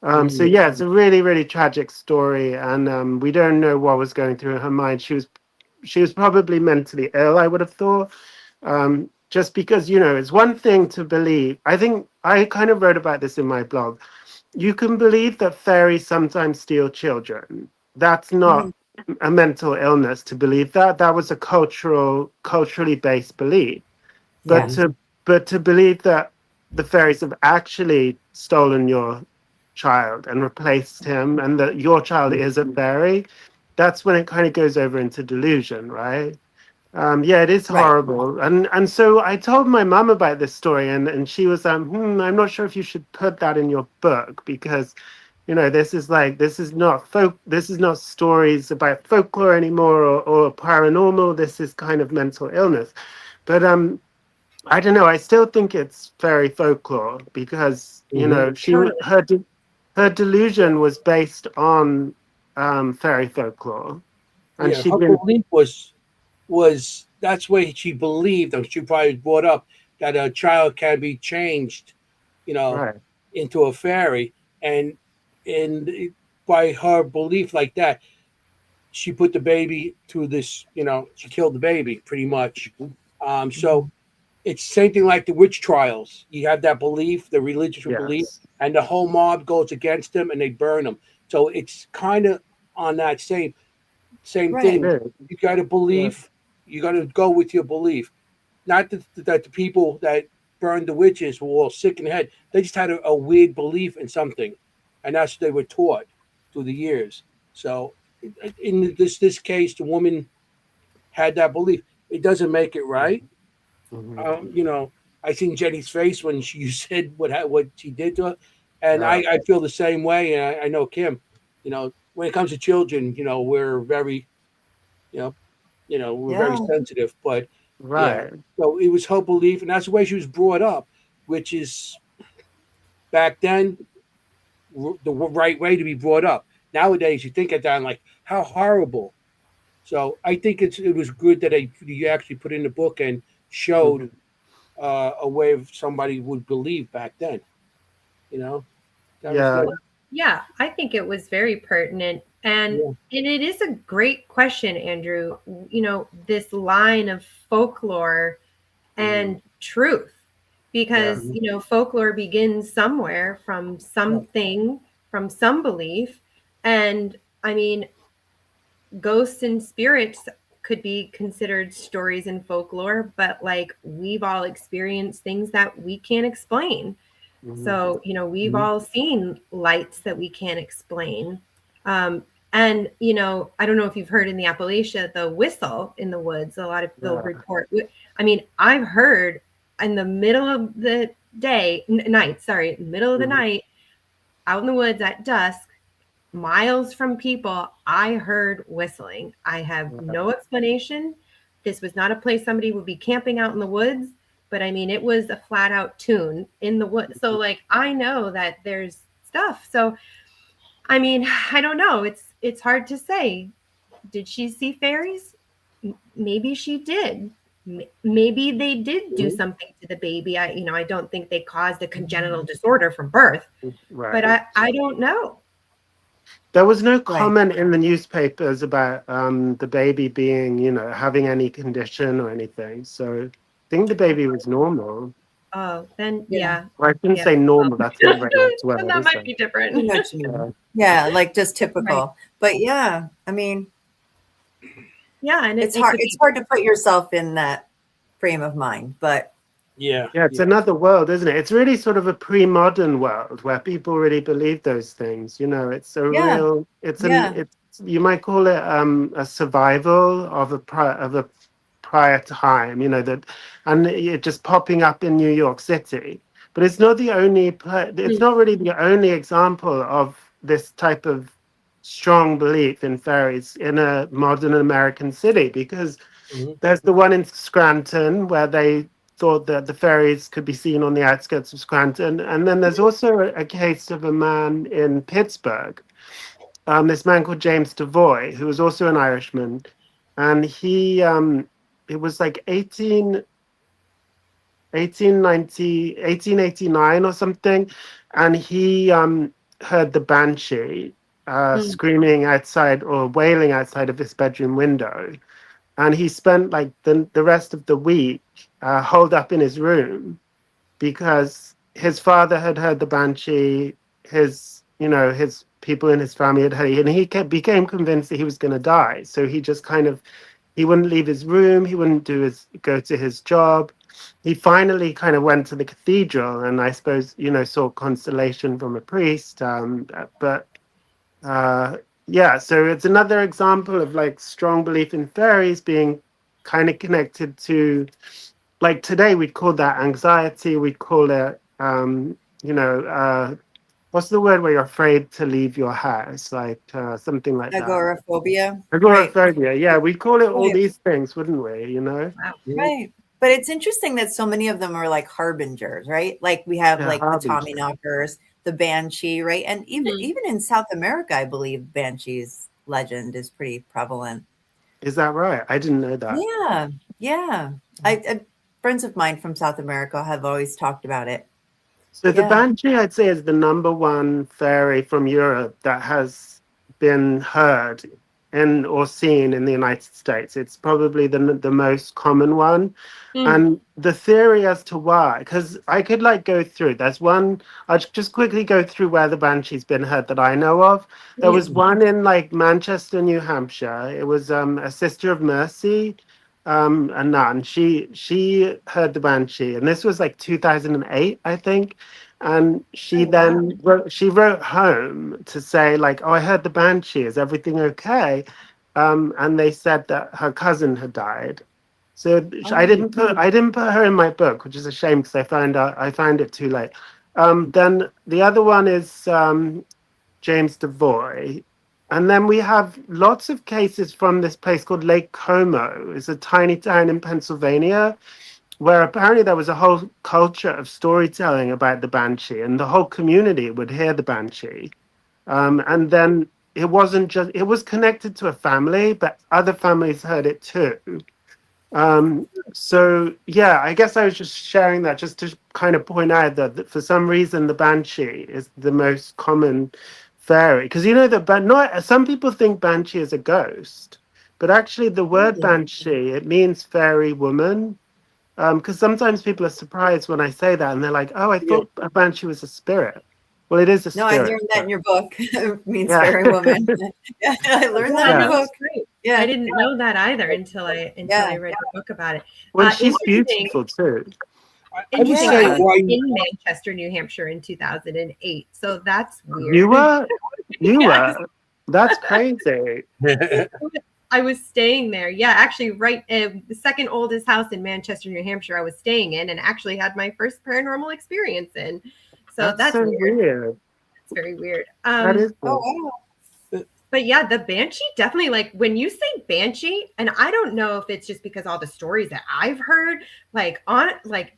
So Mm. yeah, it's a really, really tragic story, and we don't know what was going through her mind. She was probably mentally ill, I would have thought. Just because it's one thing to believe. I think I kind of wrote about this in my blog. You can believe that fairies sometimes steal children. That's Mhm. not a mental illness to believe that. That was a culturally based belief. But Yeah. Mhm. to believe that the fairies have actually stolen your child and replaced him, and that your child is a fairy, that's when it kind of goes over into delusion, right? Yeah, it is Right. horrible, and so I told my mum about this story, and she was I'm not sure if you should put that in your book because this is not stories about folklore anymore or paranormal. This is kind of mental illness, but I don't know. I still think it's fairy folklore because Mhm. Totally. her delusion was based on fairy folklore, and Yeah, she'd her been belief was that's what she believed, and she probably brought up that a child can be changed, you know, right. into a fairy, and by her belief like that, she put the baby to this, she killed the baby pretty much. So Mhm. it's same thing like the witch trials. You have that belief, the religious belief, Yes, and the whole mob goes against them and they burn them. So it's kind of on that same Right. thing. it is. You got to Yeah. believe. You got to go with your belief. Not that the people that burned the witches were all sick in the head. They just had a weird belief in something, and that's what they were taught through the years. So in this case, the woman had that belief. It doesn't make it right. Mhm. You know, I seen Jenny's face when she said what she did to her. And Yeah. I feel the same way. And I know Kim, when it comes to children, we're very, you know, we're very Yeah. sensitive. But yeah, Right. so it was her belief, and that's the way she was brought up, which is back then the right way to be brought up. Nowadays, you think of that and like how horrible. So I think it was good that you actually put in the book and showed Mhm. a way of somebody would believe back then. You know, that was Yeah. good. Yeah, I think it was very pertinent. Yeah. And it is a great question, Andrew. This line of folklore Mhm. and truth, Yeah. because folklore begins somewhere from Right. something, from some belief. And I mean, ghosts and spirits could be considered stories and folklore, but like we've all experienced things that we can't explain. Mhm. So, we've Mhm. all seen lights that we can't explain. And, I don't know if you've heard in the Appalachia, the whistle in the woods, a lot of people Yeah. report. I mean, I've heard in the middle of the night, sorry, middle of the Mhm. night, out in the woods at dusk, miles from people, I heard whistling. I have Yeah. no explanation. This was not a place somebody would be camping out in the woods, but I mean, it was a flat out tune in the woods. So, like, I know that there's stuff. So, I mean, I don't know. It's hard to say. Did she see fairies? Maybe she did. Maybe they did do Mhm. something to the baby. I don't think they caused a congenital disorder from birth, but Right. I don't know. There was no Right. comment in the newspapers about the baby being, having any condition or anything. So I think the baby was normal. Oh, then Yeah. yeah, Well, I shouldn't yeah. say Well, normal. That's not a very nice then word, that is might it? be I know different. what you mean. Uh, Yeah, like just Right. typical. But yeah, I mean, Yeah, and it, it's it hard. could It's be hard to put yourself in that frame of mind. But Yeah. yeah, it's Yeah. another world, isn't it? It's really sort of a pre-modern world where people really believe those things. It's a yeah, real, yeah, it's you might call it a survival of a prior time. That, and it just popping up in New York City. But it's not the only. It's Mm, not really the only example of this type of strong belief in fairies in a modern American city because Mhm. there's the one in Scranton where they thought that the fairies could be seen on the outskirts of Scranton. And then there's also a case of a man in Pittsburgh, this man called James Devoy, who was also an Irishman. And it was like 1889 or something. And he heard the banshee mm, screaming outside or wailing outside of his bedroom window, and he spent like the rest of the week holed up in his room because his father had heard the banshee, his people in his family had heard it, and he became convinced that he was going to die. So he just kind of he wouldn't leave his room, he wouldn't go to his job. He finally kind of went to the cathedral, and I suppose sought consolation from a priest. But uh, yeah, so it's another example of like strong belief in fairies being kind of connected to, like today we'd call that anxiety, we'd call it what's the word where you're afraid to leave your house, like something like that. agoraphobia. Right. Agoraphobia, yeah, we'd call it all Right. these things, wouldn't we? wow. Mhm. Right. But it's interesting that so many of them are like harbingers, right? Like we have Yeah, like the Tommy harbinger. knockers, the banshee, right? And even Mm. even in South America, I believe banshee's legend is pretty prevalent. Is that right? I didn't know that. Yeah. Yeah. I friends of mine from South America have always talked about it. So the Yeah. banshee, I'd say, is the number one fairy from Europe that has been heard in or seen in the United States. It's probably the most common one. Mm. And the theory as to why, because I could like go through. There's one. I'll just quickly go through where the banshee's been heard that I know of. There Yeah. was one in like Manchester, New Hampshire. It was a Sister of Mercy, a nun. She heard the banshee, and this was like 2008, I think. And she Oh wow. then wrote home to say like, oh, I heard the banshee. Is everything okay? And they said that her cousin had died. So Oh, I didn't put her in my book, which is a shame because I found it too late. Then the other one is James Devoy. And then we have lots of cases from this place called Lake Como. It's a tiny town in Pennsylvania where apparently there was a whole culture of storytelling about the banshee, and the whole community would hear the banshee. And then it wasn't just, it was connected to a family, but other families heard it too. So yeah, I guess I was just sharing that just to kind of point out that for some reason the banshee is the most common fairy, because you know that, but not some people think banshee is a ghost, but actually the word banshee, it means fairy woman. Because sometimes people are surprised when I say that, and they're like, "Oh, I thought a banshee was a spirit." Well, it is a No, I spirit. learned that in your book. It means Yeah. fairy woman. Yeah, I learned that in Yeah. your book. Great. Yeah. I didn't know that either until I Yeah. read the book about it. Well, she's Interesting. beautiful too. I would Interesting. say I was why in Manchester, New Hampshire in 2008. So that's weird. You were, you Yes. were. That's crazy. I was staying there. Yeah, actually, right. The second oldest house in Manchester, New Hampshire, I was staying in and actually had my first paranormal experience in. So that's so weird. weird. It's very weird. That is weird. Oh, wow. But yeah, the banshee definitely, like when you say banshee, and I don't know if it's just because all the stories that I've heard, like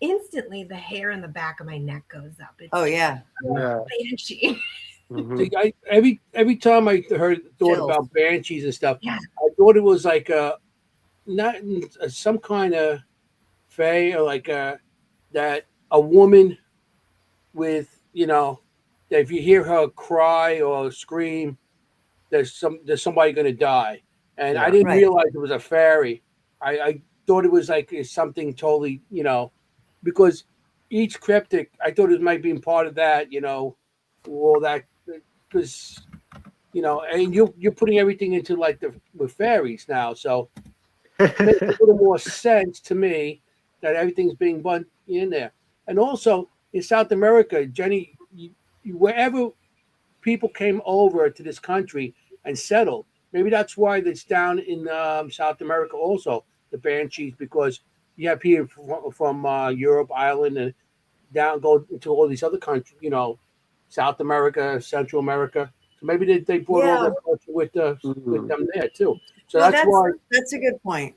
instantly the hair in the back of my neck goes up. It's Oh, yeah. Yeah. banshee. Mhm. See, every time I thought Chills. about banshees and stuff, Yeah. I thought it was like not some kind of fae or like that a woman with that if you hear her cry or scream, there's somebody going to die, and I Yeah. didn't Right. realize it was a fairy. I thought it was like something totally because each cryptic I thought it might be part of that all that because and you're putting everything into like with fairies now, so it makes a little more sense to me that everything's being bunched in there. And also in South America, Jenny, wherever people came over to this country and settled, maybe that's why it's down in South America also, the banshees, because you have people from Europe, Ireland, and down go into all these other countries, South America, Central America. So maybe they brought all Yeah. their culture with Mhm. them there too. So Well, that's why that's a good point.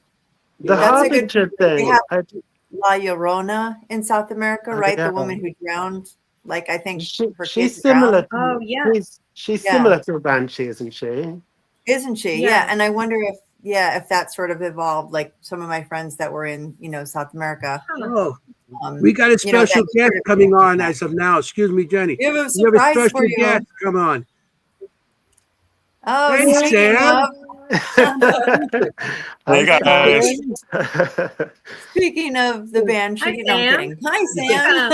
The That's a good harbinger They thing. have La Llorona in South America, right? Yeah. The woman who drowned. Like, I think her She's kids similar. drowned. Oh, yeah. She's Yeah. similar to a banshee, isn't she? Isn't she? Yeah. Yeah. And I wonder if that sort of evolved, like some of my friends that were in, South America. oh, we got a special that guest sort of coming on that. as of now. Excuse me, Jenny. We have a We have a surprise for special you. guest come on. Oh, Hey, speaking Sam. of, Hey guys, speaking of the Hi, banshee. No, I'm Sam. kidding. Hi, Sam.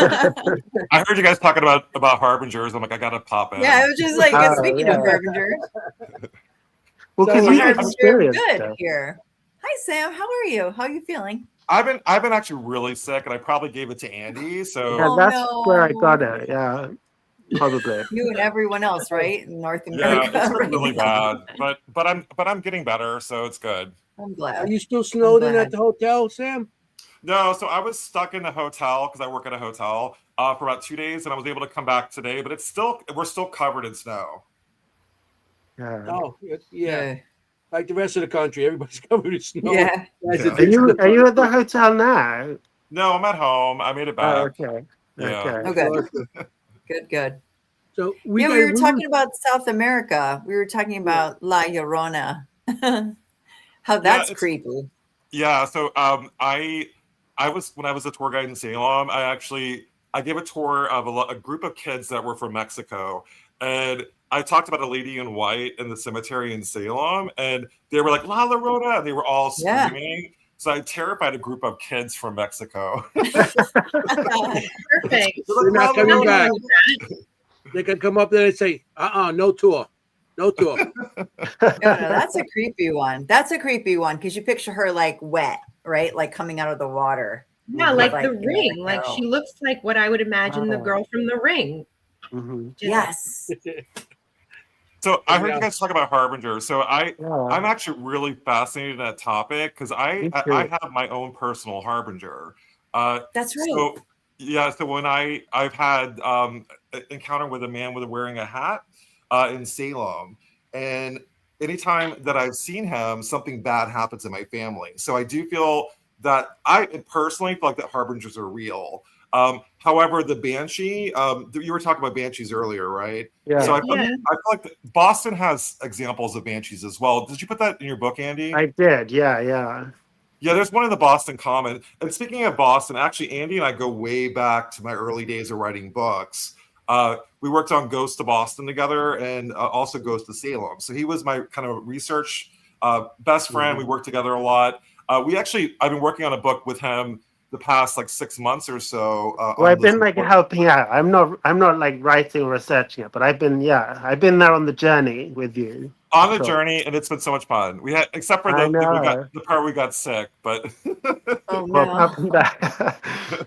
I heard you guys talking about harbingers. I'm like, I gotta pop in. Yeah, it was just like Oh, speaking yeah. of harbingers. Well, because So, you Our I'm experienced good stuff. here. Hi, Sam. How are you? How are you feeling? I've been actually really sick, and I probably gave it to Andy. So Yeah, Oh, that's where I no. got it. Yeah, probably. You and everyone else, right? In North yeah, America. it's been right really now. bad. But I'm getting better, so it's good. I'm are glad. you still snowed in glad. at the hotel, Sam? No, so I was stuck in the hotel because I work at a hotel for about 2 days, and I was able to come back today. But we're still covered in snow. Yeah. Oh, yeah. Like the rest of the country, everybody's covered in snow. Yeah. As Yeah. it is. Are you at the hotel now? No, I'm at home. I made it Oh, back. okay. Yeah. Okay. Okay. Good. So We were talking about South America. We were talking about La Llorona. How that's it's- creepy. Yeah, so I was when I was a tour guide in Salem, I gave a tour of a group of kids that were from Mexico, and I talked about a lady in white in the cemetery in Salem, and they were like La Llorona, and they were all Yeah. screaming. So I terrified a group of kids from Mexico. Perfect. They're not coming back. They can come up there and say, no tour. No tour. No, that's a creepy one. That's a creepy one because you picture her like wet, right? Like coming out of the water. Yeah, like Like, the ring. no. Like she looks like what I would imagine the girl from the ring. Mhm. Just- Yes. So I heard Yeah. you guys talk about harbingers. So I'm Yeah. actually really fascinated in that topic because Me I too. have my own personal harbinger. That's right. So Yeah, so when I've had an encounter with a man with wearing a hat in Salem, and anytime that I've seen him, something bad happens in my family. So I do feel that I personally feel like that harbingers are real. However, the banshee, you were talking about banshees earlier, right? Yeah. So Yeah. I feel like Boston has examples of banshees as well. Did you put that in your book, Andy? I did. Yeah. Yeah, there's one in the Boston Common. And speaking of Boston, actually, Andy and I go way back to my early days of writing books. We worked on Ghost to Boston together and also Ghost to Salem. So he was my kind of research best friend. We worked together a lot. I've been working on a book with him the past like 6 months or so. Well, I've been Lizzie like Borden. helping out. I'm not like writing or researching it, but I've been there on the journey with you. On the Sure. journey, and it's been so much fun. We had, except for I the part we got sick, but Oh Well, no. apart from that,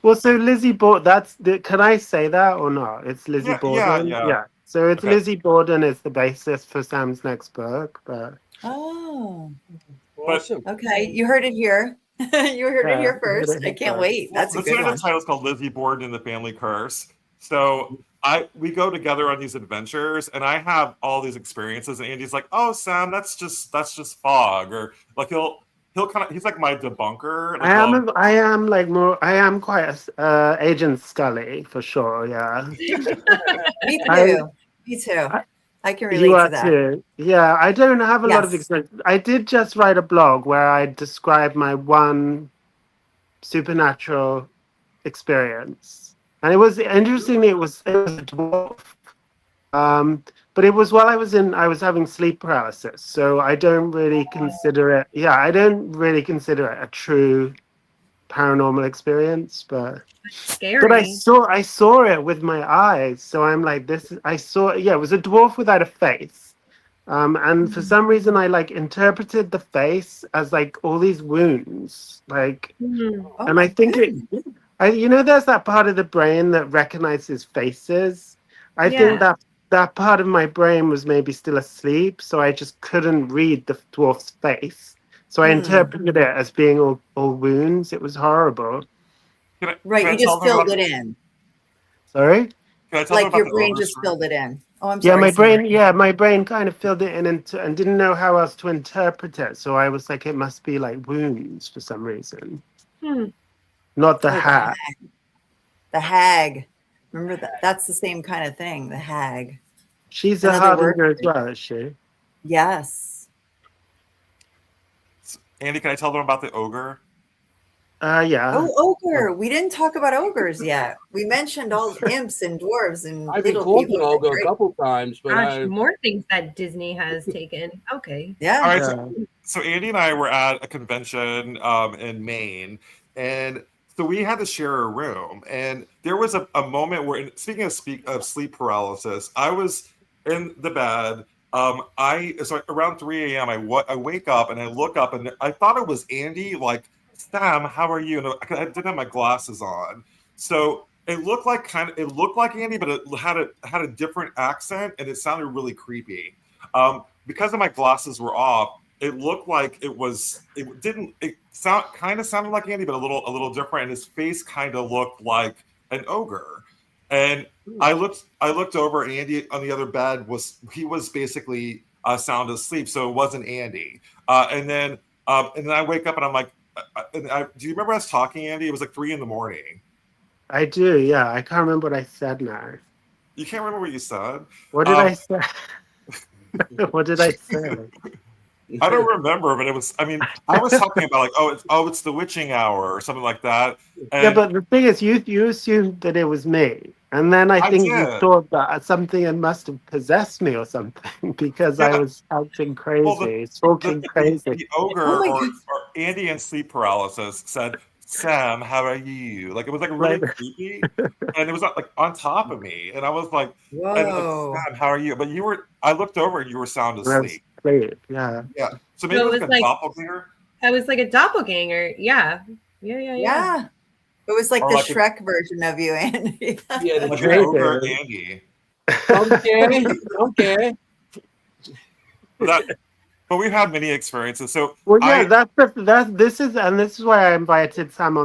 well, so Lizzie can I say that or not? It's Lizzie Borden. yeah. So it's Okay. Lizzie Borden is the basis for Sam's next book, but Oh, Awesome. okay. You heard it here. You heard it here first. I can't wait. That's a The good one. standard title is called Lizzie Borden and the Family Curse. So we go together on these adventures, and I have all these experiences, and Andy's like, "Oh, Sam, that's just fog," or like he'll kind of, he's like my debunker. Like, I am quite a Agent Scully for sure. Yeah, Me I- too. Me too. I can relate you to are that. too. Yeah, I don't have a lot of Yes. experience. I did just write a blog where I described my one supernatural experience, and it was interestingly it was a dwarf. But it was while I was having sleep paralysis, so I don't really consider it. Yeah, I don't really consider it a true paranormal experience, but Scary. I saw it with my eyes. So I'm like, it was a dwarf without a face. And for some reason I like interpreted the face as like all these wounds, like, Mhm. Oh and my I think goodness. there's that part of the brain that recognizes faces. I think Yeah. that part of my brain was maybe still asleep, so I just couldn't read the dwarf's face. So I interpreted it as being all wounds. It was horrible. Right. can I You tell just them filled about- it in. Sorry? Can I tell them Like about your the brain ogre just story? filled it in. Oh, I'm Yeah, sorry. my brain kind of filled it in and didn't know how else to interpret it. So I was like, it must be like wounds for some reason. Hmm. Not the Oh, hat. The hag. Remember that? That's the same kind of thing. The hag. She's a Another word harbinger as for it. well, is she? Yes. Andy, can I tell them about the ogre? Yeah. Oh, ogre. We didn't talk about ogres yet. We mentioned all imps and dwarves and I've been little called people. an ogre a couple times, but Gosh, more things that Disney has taken. Okay. Yeah. All right, Yeah. so Andy and I were at a convention in Maine, and so we had to share a room. And there was a moment where, speaking of sleep paralysis, I was in the bed. So around 3 a.m. I wake up and I look up and I thought it was Andy. Like, Sam, how are you? And I didn't have my glasses on, so it looked like Andy, but it had a different accent and it sounded really creepy. Because of my glasses were off, it looked like it sounded like Andy, but a little different, and his face kind of looked like an ogre. And I looked over, Andy on the other bed was basically sound asleep, so it wasn't Andy. And then I wake up and I'm like, do you remember us talking, Andy? It was like 3 a.m. I do, yeah. I can't remember what I said now. You can't remember what you said? What did I say? What did I say? I don't remember, but it was. I mean, I was talking about like, it's the witching hour or something like that. And Yeah, but the thing is, you assumed that it was me, and then I think you did. thought that something must have possessed me or something because I Yeah. was acting Well, crazy, talking crazy. the ogre Oh my or God. Andy in sleep paralysis said, "Sam, how are you?" Like it was like really Right. creepy, and it was like on top of me, and I was like, Whoa. Sam, how are you? But you were. I looked over and you were sound And I was asleep. asleep, yeah. Yeah. So maybe So it was it like was a like- doppelganger. I was like a doppelganger. Yeah. Yeah. It was like Or the like a- Shrek version of you, Andy. yeah, the Like Right. an ogre Maybe. Andy. don't care. That but we've had many experiences. So Well, yeah, this is why I invited Sam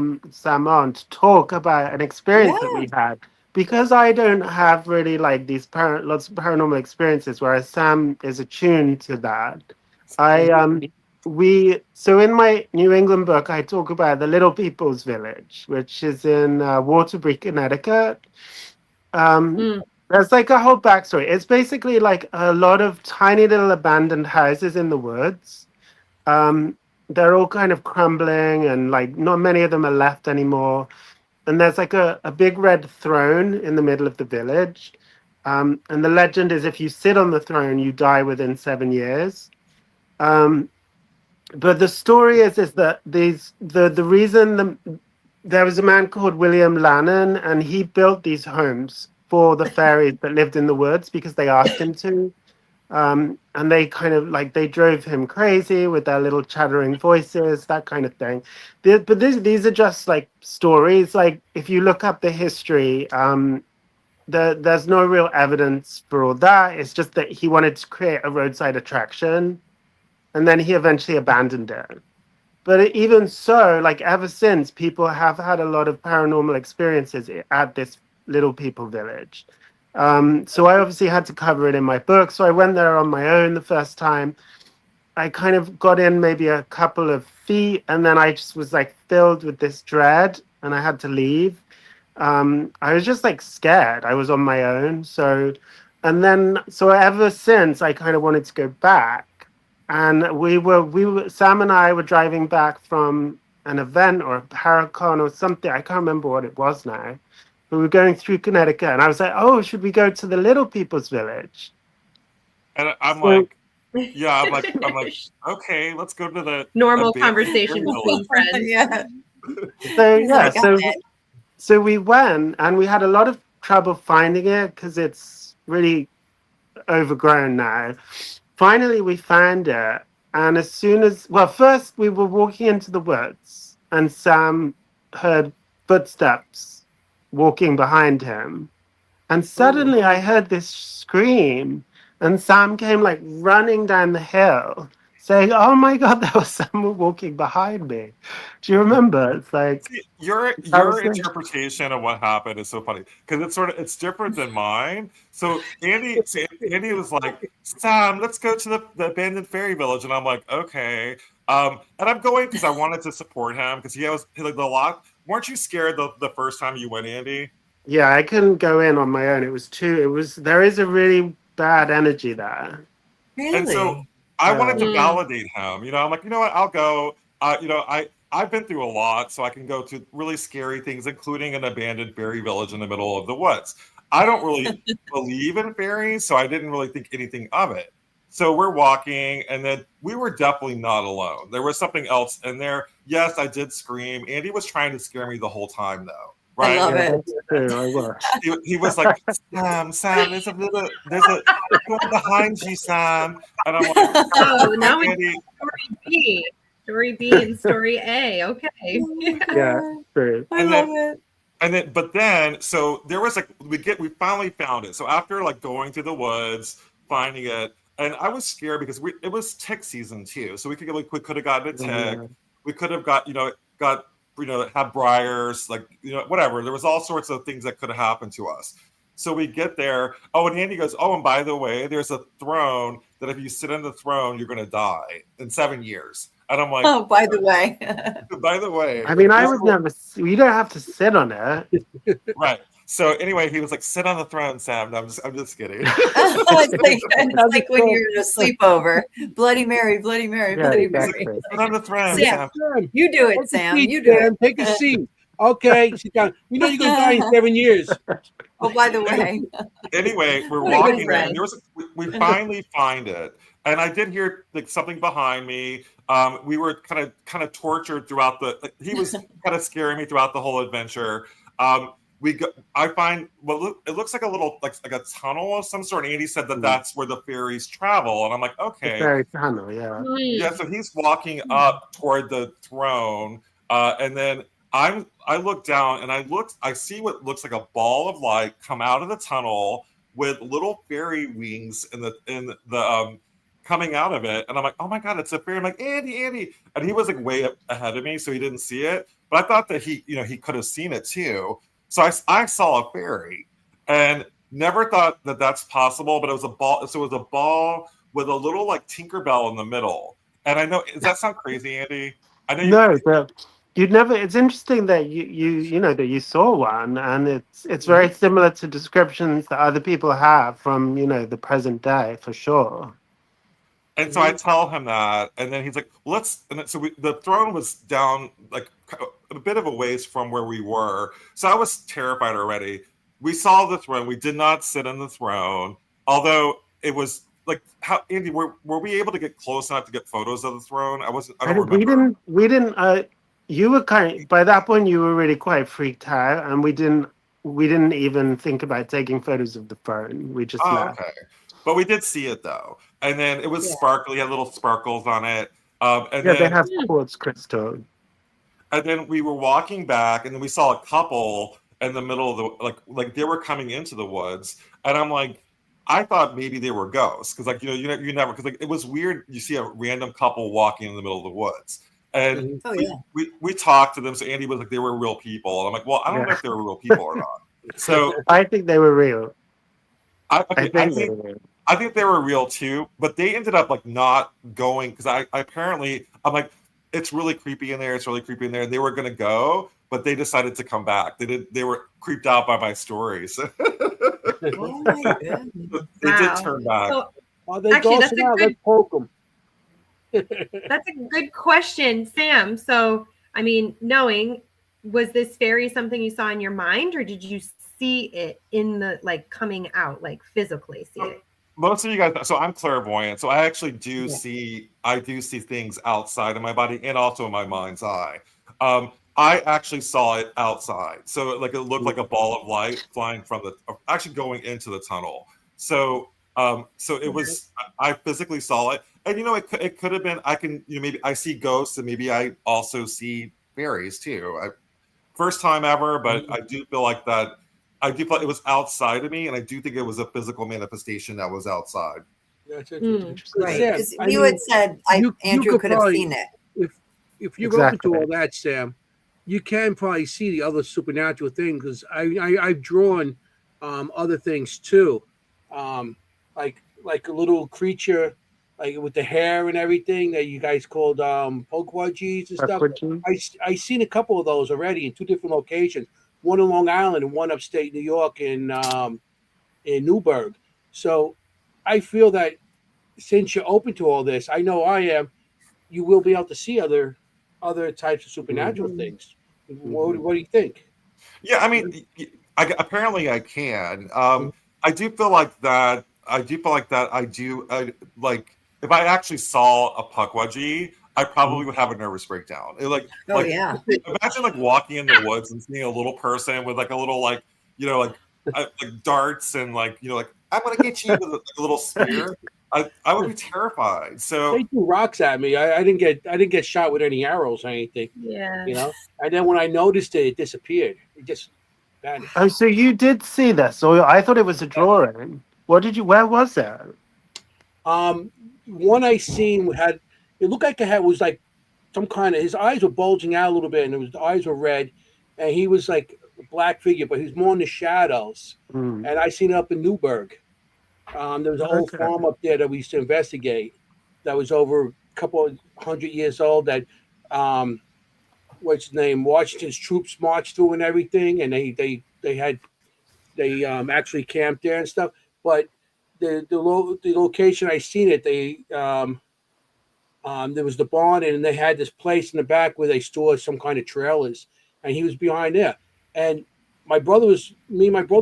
on to talk about an experience that Yeah. we had, because I don't have really like these lots of paranormal experiences, whereas Sam is attuned to that. I in my New England book I talk about the Little People's Village, which is in Waterbury, Connecticut. Um, Mm. there's like a whole backstory. It's basically like a lot of tiny little abandoned houses in the woods. um, they're all kind of crumbling, and like not many of them are left anymore. And there's like a big red throne in the middle of the village. And the legend is if you sit on the throne, you die within 7 years. Um, but the story is that the reason there was a man called William Lannon, and he built these homes for the fairies that lived in the woods because they asked him to. And they kind of like they drove him crazy with their little chattering voices, that kind of thing. But these are just like stories. Like if you look up the history, there's no real evidence for all that. It's just that he wanted to create a roadside attraction, and then he eventually abandoned it. But even so, like ever since, people have had a lot of paranormal experiences at this Little People Village. So I obviously had to cover it in my book. So I went there on my own the first time. I kind of got in maybe a couple of feet, and then I just was like filled with this dread, and I had to leave. I was just like scared. I was on my own. So ever since, I kind of wanted to go back. And Sam and I were driving back from an event or a Paracon or something. I can't remember what it was now. But we were going through Connecticut, and I was like, "Oh, should we go to the Little People's Village?" and I'm So like, yeah, I'm like, okay, let's go to the Normal abandoned conversation village. between friends. Yeah. so He's yeah, like, so "Got it." so we went, and we had a lot of trouble finding it because it's really overgrown now. Finally, we found it, and as soon as first we were walking into the woods, and Sam heard footsteps walking behind him, and suddenly I heard this scream, and Sam came like running down the hill, saying, "Oh my God, there was someone walking behind me." Do you remember? It's like See, I was your like, interpretation of what happened is so funny because it's different than mine. So Andy was like, Sam, let's go to the abandoned fairy village, and I'm like, okay. And I'm going because I wanted to support him because he like the lot. Weren't you scared the first time you went, Andy? yeah, I couldn't go in on my own. There is a really bad energy there. And so Really? I wanted to Mm. validate him. I'm like, you know what? I'll go. I've been through a lot, so I can go to really scary things, including an abandoned fairy village in the middle of the woods. I don't really believe in fairies, so I didn't really think anything of it. So we're walking, and then we were definitely not alone. There was something else in there. Yes, I did scream. Andy was trying to scare me the whole time, though. I Right? love Yeah, it. that's true. I was. He was like, Sam, there's a one behind you, Sam. And I'm like, Oh, now we Andy, story B. Story B and story A. Okay. Yeah, true. I and love then it. but then so there was like we finally found it. So after like going through the woods, finding it, and I was scared because it was tick season too. So we could have gotten a tick. Yeah. We could have had briars, like whatever. There was all sorts of things that could have happened to us. So we get there. Oh, and Andy goes, "Oh, and by the way, there's a throne that if you sit on the throne, you're gonna die in 7 years." And I'm like, Oh, by the way. by the way, I mean, I this would will- never. You don't have to sit on it. right. So anyway, he was like, "Sit on the throne, Sam." No, I'm just kidding. It's like when you're in a sleepover. Bloody Mary, Bloody Mary, Yeah, Bloody Mary. exactly. Sit on the throne, Sam, Sam. you do it, Take a Sam. seat, You do Sam. it. Take a seat. Okay, sit down. You know you're gonna die in 7 years. Oh, by the way. Anyway, we're What a good walking there, friend. and we finally find it, and I did hear like something behind me. We were kind of tortured throughout he was kind of scaring me throughout the whole adventure. I find it looks like a little like a tunnel of some sort. And Andy said that that's where the fairies travel, and I'm like, The okay, fairy tunnel, yeah. yeah. So he's walking up toward the throne, and then I look down and I see what looks like a ball of light come out of the tunnel with little fairy wings in the coming out of it, and I'm like, oh my god, it's a fairy. I'm like, Andy, and he was like way up ahead of me, so he didn't see it. But I thought that he could have seen it too. So I saw a fairy, and never thought that that's possible. But it was a ball. So it was a ball with a little like Tinkerbell in the middle. And I know, does that sound crazy, Andy? I know you. No, but you'd never. It's interesting that you know that you saw one, and it's very similar to descriptions that other people have from the present day for sure. And so I tell him that, and then he's like, "Let's." And then, so the throne was down like a bit of a ways from where we were, so I was terrified already. We saw the throne. We did not sit on the throne, although it was like, how Andy, were we able to get close enough to get photos of the throne? I wasn't. I don't remember. We didn't. You were by that point you were really quite freaked out, and we didn't even think about taking photos of the throne. We just left. Okay. But we did see it though, and then it was sparkly, had little sparkles on it. And Yeah, then they have quartz crystal. And then we were walking back, and then we saw a couple in the middle of the like they were coming into the woods, and I'm like, I thought maybe they were ghosts because like you never, because like it was weird. You see a random couple walking in the middle of the woods, and we talked to them. So Andy was like, they were real people, and I'm like, well, I don't know if they were real people or not. So I think they were real. I think they were real too, but they ended up like not going because I apparently I'm like, it's really creepy in there. It's really creepy in there. And they were going to go, but they decided to come back. They were creeped out by my stories. Oh my goodness. They did turn back. So, actually, that's let's poke them. That's a good question, Sam. So, I mean, was this fairy something you saw in your mind, or did you see it in the coming out, like physically see it? Most of you guys, so I'm clairvoyant, so I actually do see things outside of my body and also in my mind's eye. I actually saw it outside, so like it looked like a ball of light flying from actually going into the tunnel. So it was, I physically saw it, and it could have been, I can maybe I see ghosts, and maybe I also see fairies too. First time ever, but I do feel like that. I do feel it was outside of me, and I do think it was a physical manifestation that was outside. That's interesting. Right. Because you had said Andrew could have seen it. If you're open to all that, Sam, you can probably see the other supernatural thing, because I've drawn other things too, like a little creature, like with the hair and everything that you guys called pokwadjis and stuff. I seen a couple of those already in two different locations. One in Long Island and one upstate New York in Newburgh. So I feel that since you're open to all this, I know I am, you will be able to see other types of supernatural things. What do you think? Yeah, I mean, apparently I can. I do feel like that. I do like if I actually saw a pukwudgie, I probably would have a nervous breakdown. Imagine like walking in the woods and seeing a little person with like a little like darts and like I'm gonna get you with a little spear. I would be terrified. So they threw rocks at me. I didn't get shot with any arrows or anything. Yeah. And then when I noticed it disappeared. It just vanished. Oh, so you did see this? So I thought it was a drawing. Where was that? One I seen had, it looked like it was like some kind of, his eyes were bulging out a little bit, and the eyes were red, and he was like a black figure, but he's more in the shadows. And I seen it up in Newburgh. There was an old farm up there that we used to investigate that was over a couple of 100 years old that what's his name, Washington's troops marched through and everything, and they actually camped there and stuff. But the location I seen it, there was the barn, and they had this place in the back where they stored some kind of trailers, and he was behind there. And my brother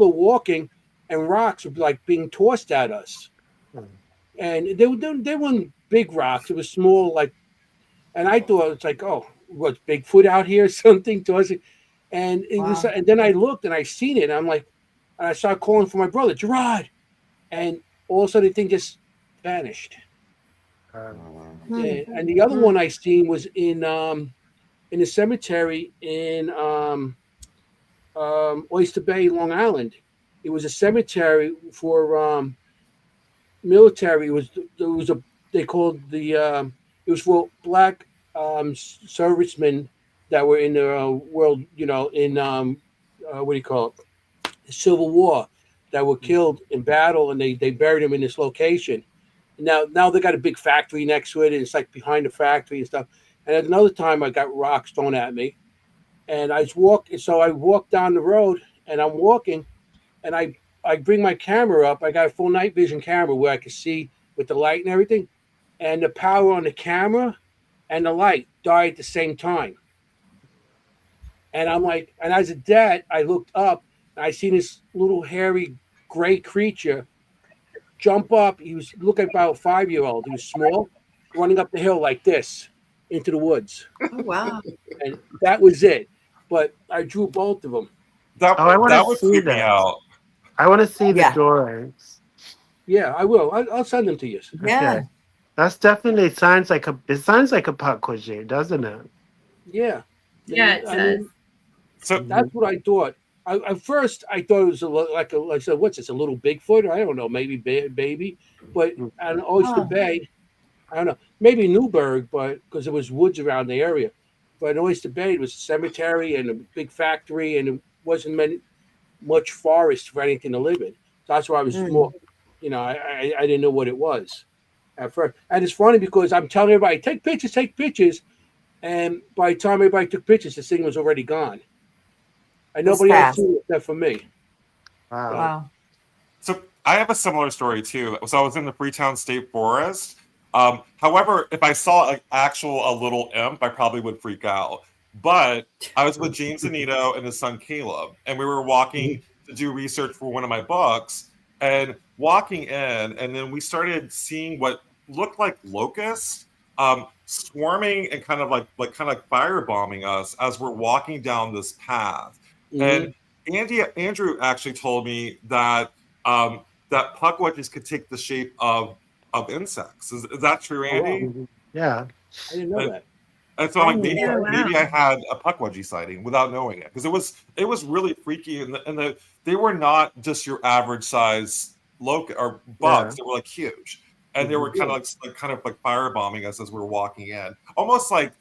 walking, and rocks were like being tossed at us. And they weren't big rocks. It was small, like, and I thought it's like, oh, what's Bigfoot out here or something tossing? And it was, and then I looked and I seen it, and I'm like, and I started calling for my brother, Gerard, and all of a sudden the thing just vanished. And the other one I seen was in the cemetery in Oyster Bay, Long Island. It was a cemetery for military. There was they called the it was for black servicemen that were in the world, in what do you call it, the Civil War, that were killed in battle, and they buried them in this location. Now they got a big factory next to it, and it's like behind the factory and stuff. And at another time, I got rocks thrown at me, and I walked down the road, and I'm walking, and I bring my camera up. I got a full night vision camera where I can see with the light and everything, and the power on the camera and the light died at the same time. And I'm like, and as a dad, I looked up and I seen this little hairy gray creature jump up. He was looking about a 5-year-old. He was small, running up the hill like this into the woods. Oh, wow. And that was it. But I drew both of them. That I want that to would see freak me that. out. I want to see the Yeah. drawings. Yeah, I will. I'll send them to you. Yeah. Okay. That's definitely sounds like a pakwaji, doesn't it? Yeah. Yeah, it I does. mean, So that's what I thought. At first, I thought it was like I said, what's this? A little Bigfoot? I don't know, maybe baby. But on Oyster Oh. Bay, I don't know, maybe Newburgh, but because there was woods around the area. But in Oyster Bay, it was a cemetery and a big factory, and it wasn't much forest for anything to live in. So that's why I was more, I didn't know what it was at first. And it's funny because I'm telling everybody, take pictures. And by the time everybody took pictures, the thing was already gone. And nobody else fast. seen it except for me. Wow. Wow. So I have a similar story too. So I was in the Freetown State Forest. However, if I saw a little imp, I probably would freak out. But I was with James Anito and his son Caleb, and we were walking to do research for one of my books, and walking in, and then we started seeing what looked like locusts swarming and kind of like firebombing us as we're walking down this path. And Andrew actually told me that that puckwudgies could take the shape of insects. Is that true, Andy? Mhm. Yeah. I didn't know that. And so I'm like, maybe, Oh, wow. maybe I had a puckwudgie sighting without knowing it, because it was really freaky, and they were not just your average size or bugs. They were like huge, and they were kind of like firebombing us as we were walking in, almost like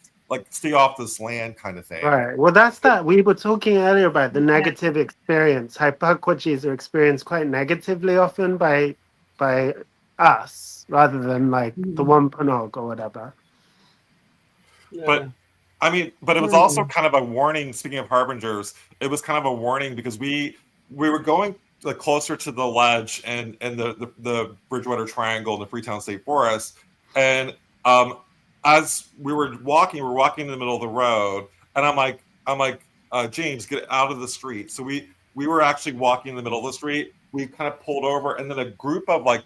stay off this land kind of thing. Right. Well, that's that. We were talking earlier about the negative experience. How pakwaji's are experienced quite negatively often by us, rather than like the Wampanoag or whatever. But I mean, but it was also kind of a warning. Speaking of harbingers, it was kind of a warning because we were going closer to the ledge and the Bridgewater Triangle and the Freetown State Forest, and as we were walking in the middle of the road, and I'm like, James, get out of the street. So we were actually walking in the middle of the street. We kind of pulled over, and then a group of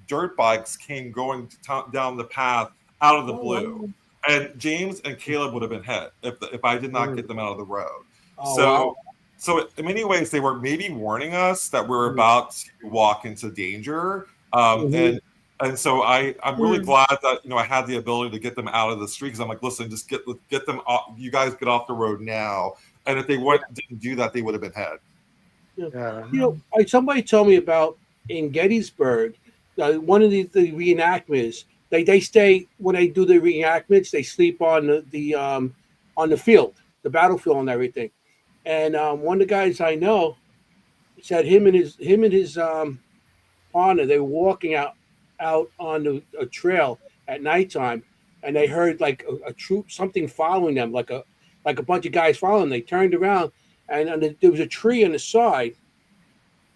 dirt bikes came going down the path out of the blue. And James and Caleb would have been hit if I did not get them out of the road. So in many ways, they were maybe warning us that we're about to walk into danger. And so I'm really glad that I had the ability to get them out of the street, because I'm like, listen, just get them off. You guys get off the road now. And if they didn't do that, they would have been hit. Yeah. Somebody told me about in Gettysburg, one of the reenactments. They stay when they do the reenactments. They sleep on the field, the battlefield, and everything. And one of the guys I know said him and his partner, they were walking out on a trail at nighttime, and they heard like a troop, something following them, like a bunch of guys following them. They turned around, and there was a tree on the side,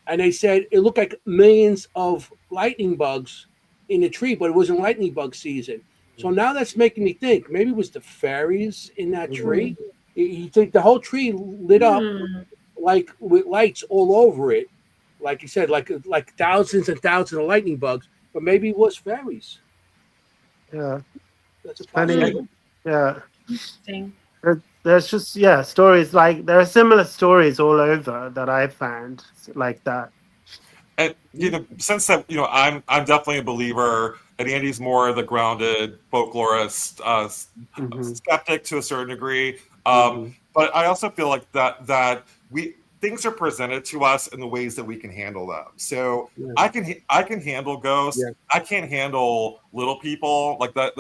and they said it looked like millions of lightning bugs in the tree, but it wasn't lightning bug season. So now that's making me think maybe it was the fairies in that tree. You think the whole tree lit up like with lights all over it, like you said, like thousands and thousands of lightning bugs, but maybe it was fairies. Yeah. That's a Funny. possibility. Yeah. Interesting. There's just stories like there are similar stories all over that I've found like that. And since that, I'm definitely a believer, and Andy's more the grounded folklorist, skeptic to a certain degree. But I also feel like that things are presented to us in the ways that we can handle them. So Yeah. I can handle ghosts. Yeah. I can't handle little people like that,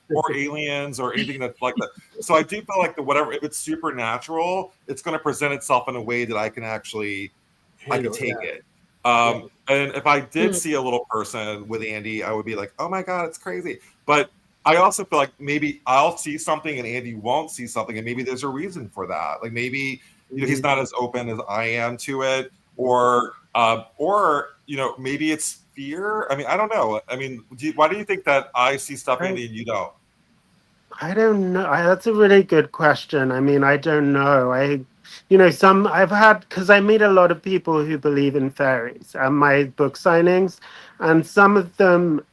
or aliens or anything that's like that. So I do feel like whatever, if it's supernatural, it's going to present itself in a way that I can Handle, take yeah. it. Yeah. And if I did Mm. see a little person with Andy, I would be like, oh my God, it's crazy. But I also feel like maybe I'll see something and Andy won't see something, and maybe there's a reason for that. Like maybe he's not as open as I am to it, or maybe it's fear. I mean, I don't know. I mean, why do you think that I see stuff, Andy, and you don't? I don't know. That's a really good question. I mean, I don't know. I've had, because I meet a lot of people who believe in fairies at my book signings, and some of them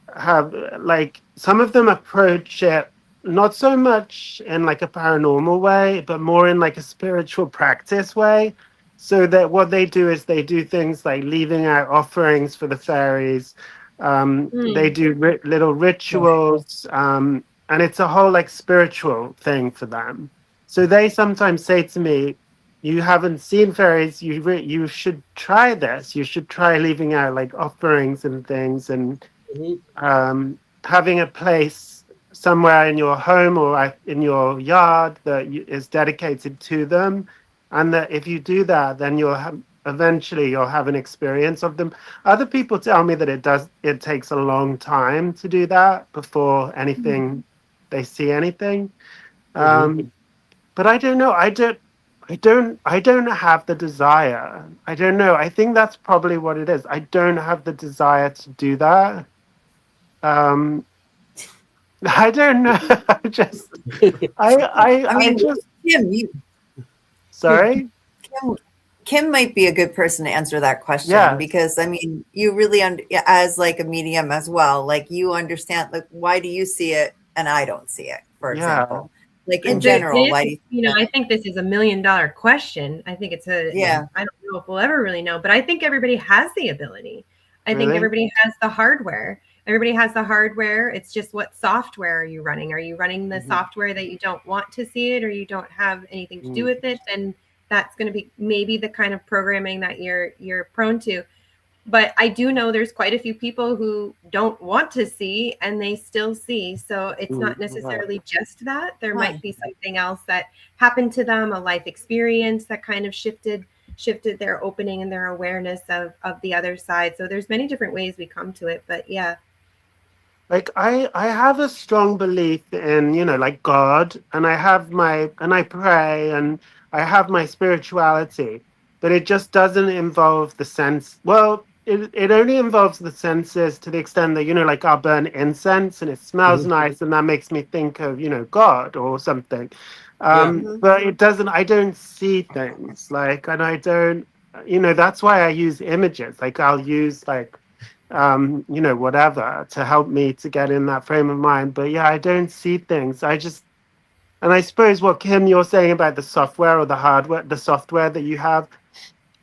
approach it not so much in like a paranormal way, but more in like a spiritual practice way. So that what they do is they do things like leaving out offerings for the fairies. They Mm. do little rituals. And it's a whole like spiritual thing for them. So they sometimes say to me, "You haven't seen fairies. You should try this. You should try leaving out like offerings and things, and having a place somewhere in your home or in your yard that is dedicated to them, and that if you do that, then eventually you'll have an experience of them." Other people tell me that it takes a long time to do that before they see anything. But I don't know. I don't have the desire. I don't know. I think that's probably what it is. I don't have the desire to do that. Um, I don't know. I just, I I mean, just. Kim, Sorry. Kim might be a good person to answer that question, Yes. because I mean, you really as like a medium as well, like you understand, like, why do you see it and I don't see it, for Yeah. example, like in It general, is, why do you you know, I think this is $1 million question. I think Yeah. I don't know if we'll ever really know, but I think everybody has the ability. I think Really? everybody has the hardware. Everybody has the hardware. It's just what software are you running? Are you running the software that you don't want to see it, or you don't have anything to do with it? Then that's going to be maybe the kind of programming that you're prone to. But I do know there's quite a few people who don't want to see and they still see. So it's not necessarily just that. There might be something else that happened to them, a life experience that kind of shifted their opening and their awareness of the other side. So there's many different ways we come to it. But yeah. Like I have a strong belief in, like God, and I pray, and I have my spirituality, but it just doesn't involve the sense. Well, it only involves the senses to the extent that, like I'll burn incense and it smells nice, and that makes me think of, God or something. Yeah. But it doesn't, I don't see things like, and I don't, that's why I use images. Like I'll use like whatever to help me to get in that frame of mind. But yeah, I don't see things. And I suppose what Kim, you're saying about the software or the hardware, the software that you have,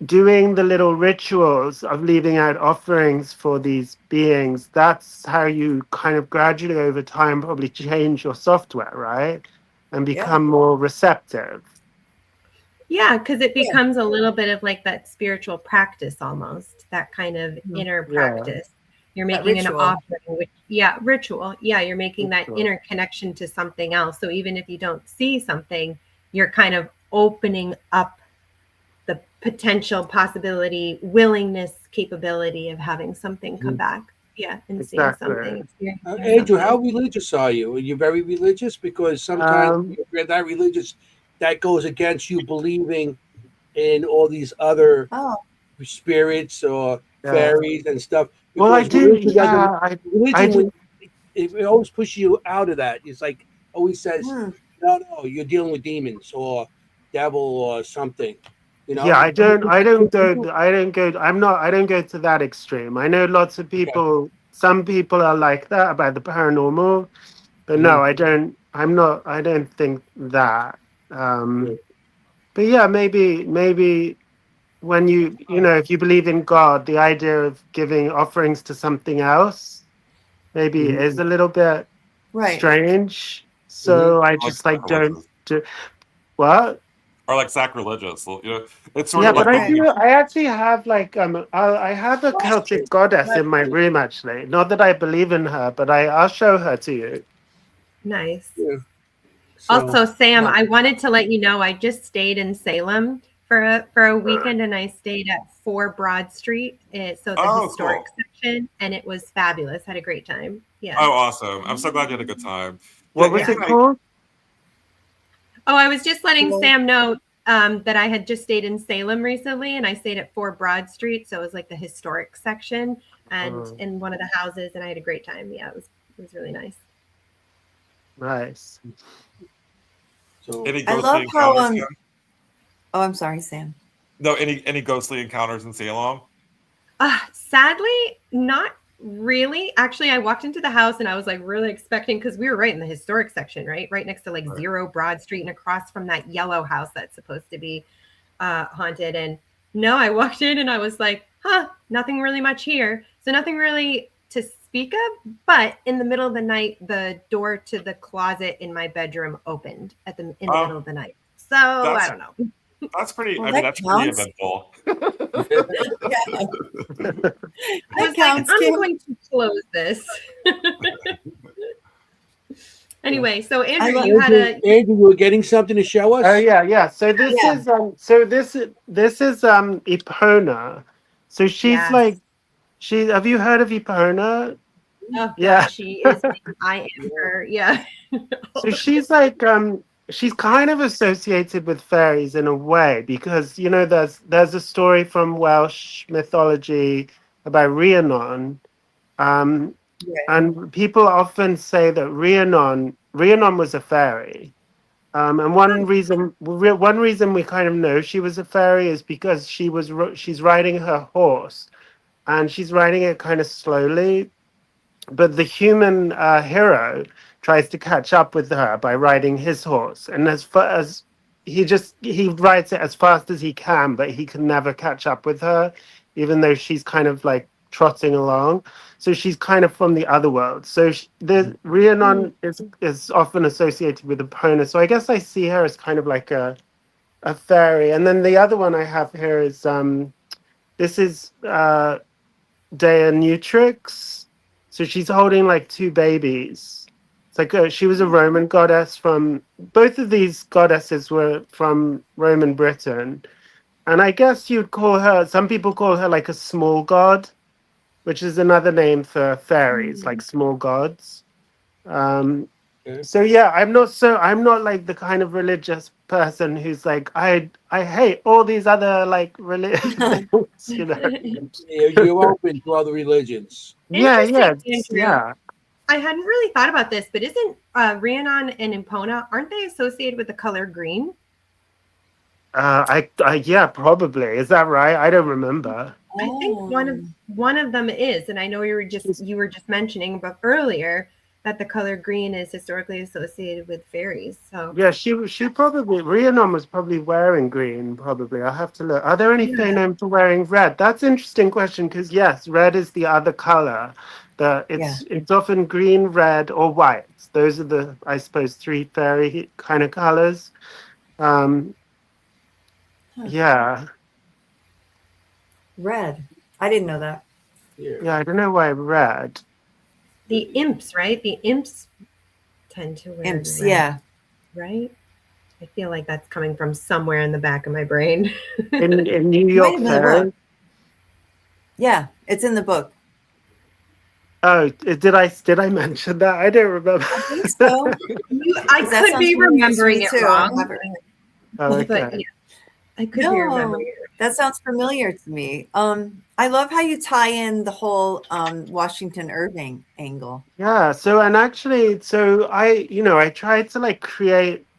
doing the little rituals of leaving out offerings for these beings, that's how you kind of gradually over time probably change your software, right? And become more receptive. Yeah, because it becomes a little bit of like that spiritual practice almost, that kind of inner practice. You're making an offering, ritual. Yeah, you're making that inner connection to something else. So even if you don't see something, you're kind of opening up the potential possibility, willingness, capability of having something come back. Yeah, and seeing something. Andrew, how religious are you? Are you very religious? Because sometimes you're that religious that goes against you believing in all these other spirits or fairies and stuff. Well, I Because do. religion doesn't. Religion, it always pushes you out of that. It's like always says, no, you're dealing with demons or devil or something. Yeah, I don't go. I don't go to that extreme. I know lots of people. Some people are like that about the paranormal, but no, I don't. I'm not. I don't think that. But yeah, maybe when if you believe in God, the idea of giving offerings to something else maybe is a little bit strange. So I just like don't do what. are like sacrilegious. You know, it's sort Yeah, of but like Right. I actually have like I have a Celtic goddess in my room actually. Not that I believe in her, but I'll show her to you. Nice. Yeah. Also, Sam, Yeah. I wanted to let you know I just stayed in Salem for a weekend, and I stayed at 4 Broad Street, so the oh, historic cool. section, and it was fabulous. Had a great time. Yeah. Oh, awesome! I'm so glad you had a good time. Yeah, What was Anthony it and I, called? Oh, I was just letting Cool. Sam know that I had just stayed in Salem recently, and I stayed at 4 Broad Street, so it was like the historic section, and Oh. in one of the houses, and I had a great time. Yeah, it was really nice. Nice. So any I ghostly love how encounters? Kim? oh, I'm sorry, Sam. No, any ghostly encounters in Salem? Sadly, not really. Actually, I walked into the house and I was like really expecting because we were right in the historic section, right next to like Right. 0 Broad Street and across from that yellow house that's supposed to be haunted. And no, I walked in and I was like, nothing really much here. So nothing really to speak of. But in the middle of the night, the door to the closet in my bedroom opened in the middle of the night. So I don't know. That's pretty. Well, I mean, that that's pretty counts. eventful. Yeah. I That was like, counts, I'm Kim. going to close this. Anyway, so Andrew, love- you had a Andrew, you were getting something to show us? Oh yeah. So this Yeah. is Epona. So she's Yes. like have you heard of Epona? oh Yeah. God, she is. I am her. Yeah. So she's like she's kind of associated with fairies in a way because you know there's a story from Welsh mythology about Rhiannon. Um Yeah. and people often say that Rhiannon was a fairy. And one reason we kind of know she was a fairy is because she's riding her horse, and she's riding it kind of slowly. But the human hero tries to catch up with her by riding his horse, and as far as he rides it as fast as he can, but he can never catch up with her, even though she's kind of like trotting along. So she's kind of from the other world. So the Rhiannon is often associated with Epona. So I guess I see her as kind of like a fairy. And then the other one I have here is this is Dea Nutrix. So she's holding like 2 babies. It's like she was a Roman goddess from. Both of these goddesses were from Roman Britain, and I guess you'd call her. Some people call her like a small god, which is another name for fairies, like small gods. So yeah, I'm not like the kind of religious person who's like I hate all these other like religions, you know. You're open to other religions. Yeah, Interesting, Andrew. yeah. I hadn't really thought about this, but isn't Rhiannon and Epona, aren't they associated with the color green? Yeah, probably. Is that right? I don't remember. I think one of them is, and I know you were just mentioning but earlier that the color green is historically associated with fairies. So Yeah, she probably Rhiannon was probably wearing green. Probably, I'll have to look. Are there any fae known for wearing red? That's an interesting question because yes, red is the other color. It's often green, red, or white. Those are the I suppose 3 fairy kind of colors. Yeah. Red. I didn't know that. Yeah, I don't know why red. the imps, right? The imps tend to wear Imps, red, yeah. right? I feel like that's coming from somewhere in the back of my brain. In New York Might have been the Fairy. book. Yeah, it's in the book. Oh, did I mention that? I don't remember. I think so. I That could sounds be familiar to remembering me, it too. wrong. Oh, okay. But yeah, I could be remembering it. That sounds familiar to me. I love how you tie in the whole Washington Irving angle. Yeah, so and actually, so I tried to like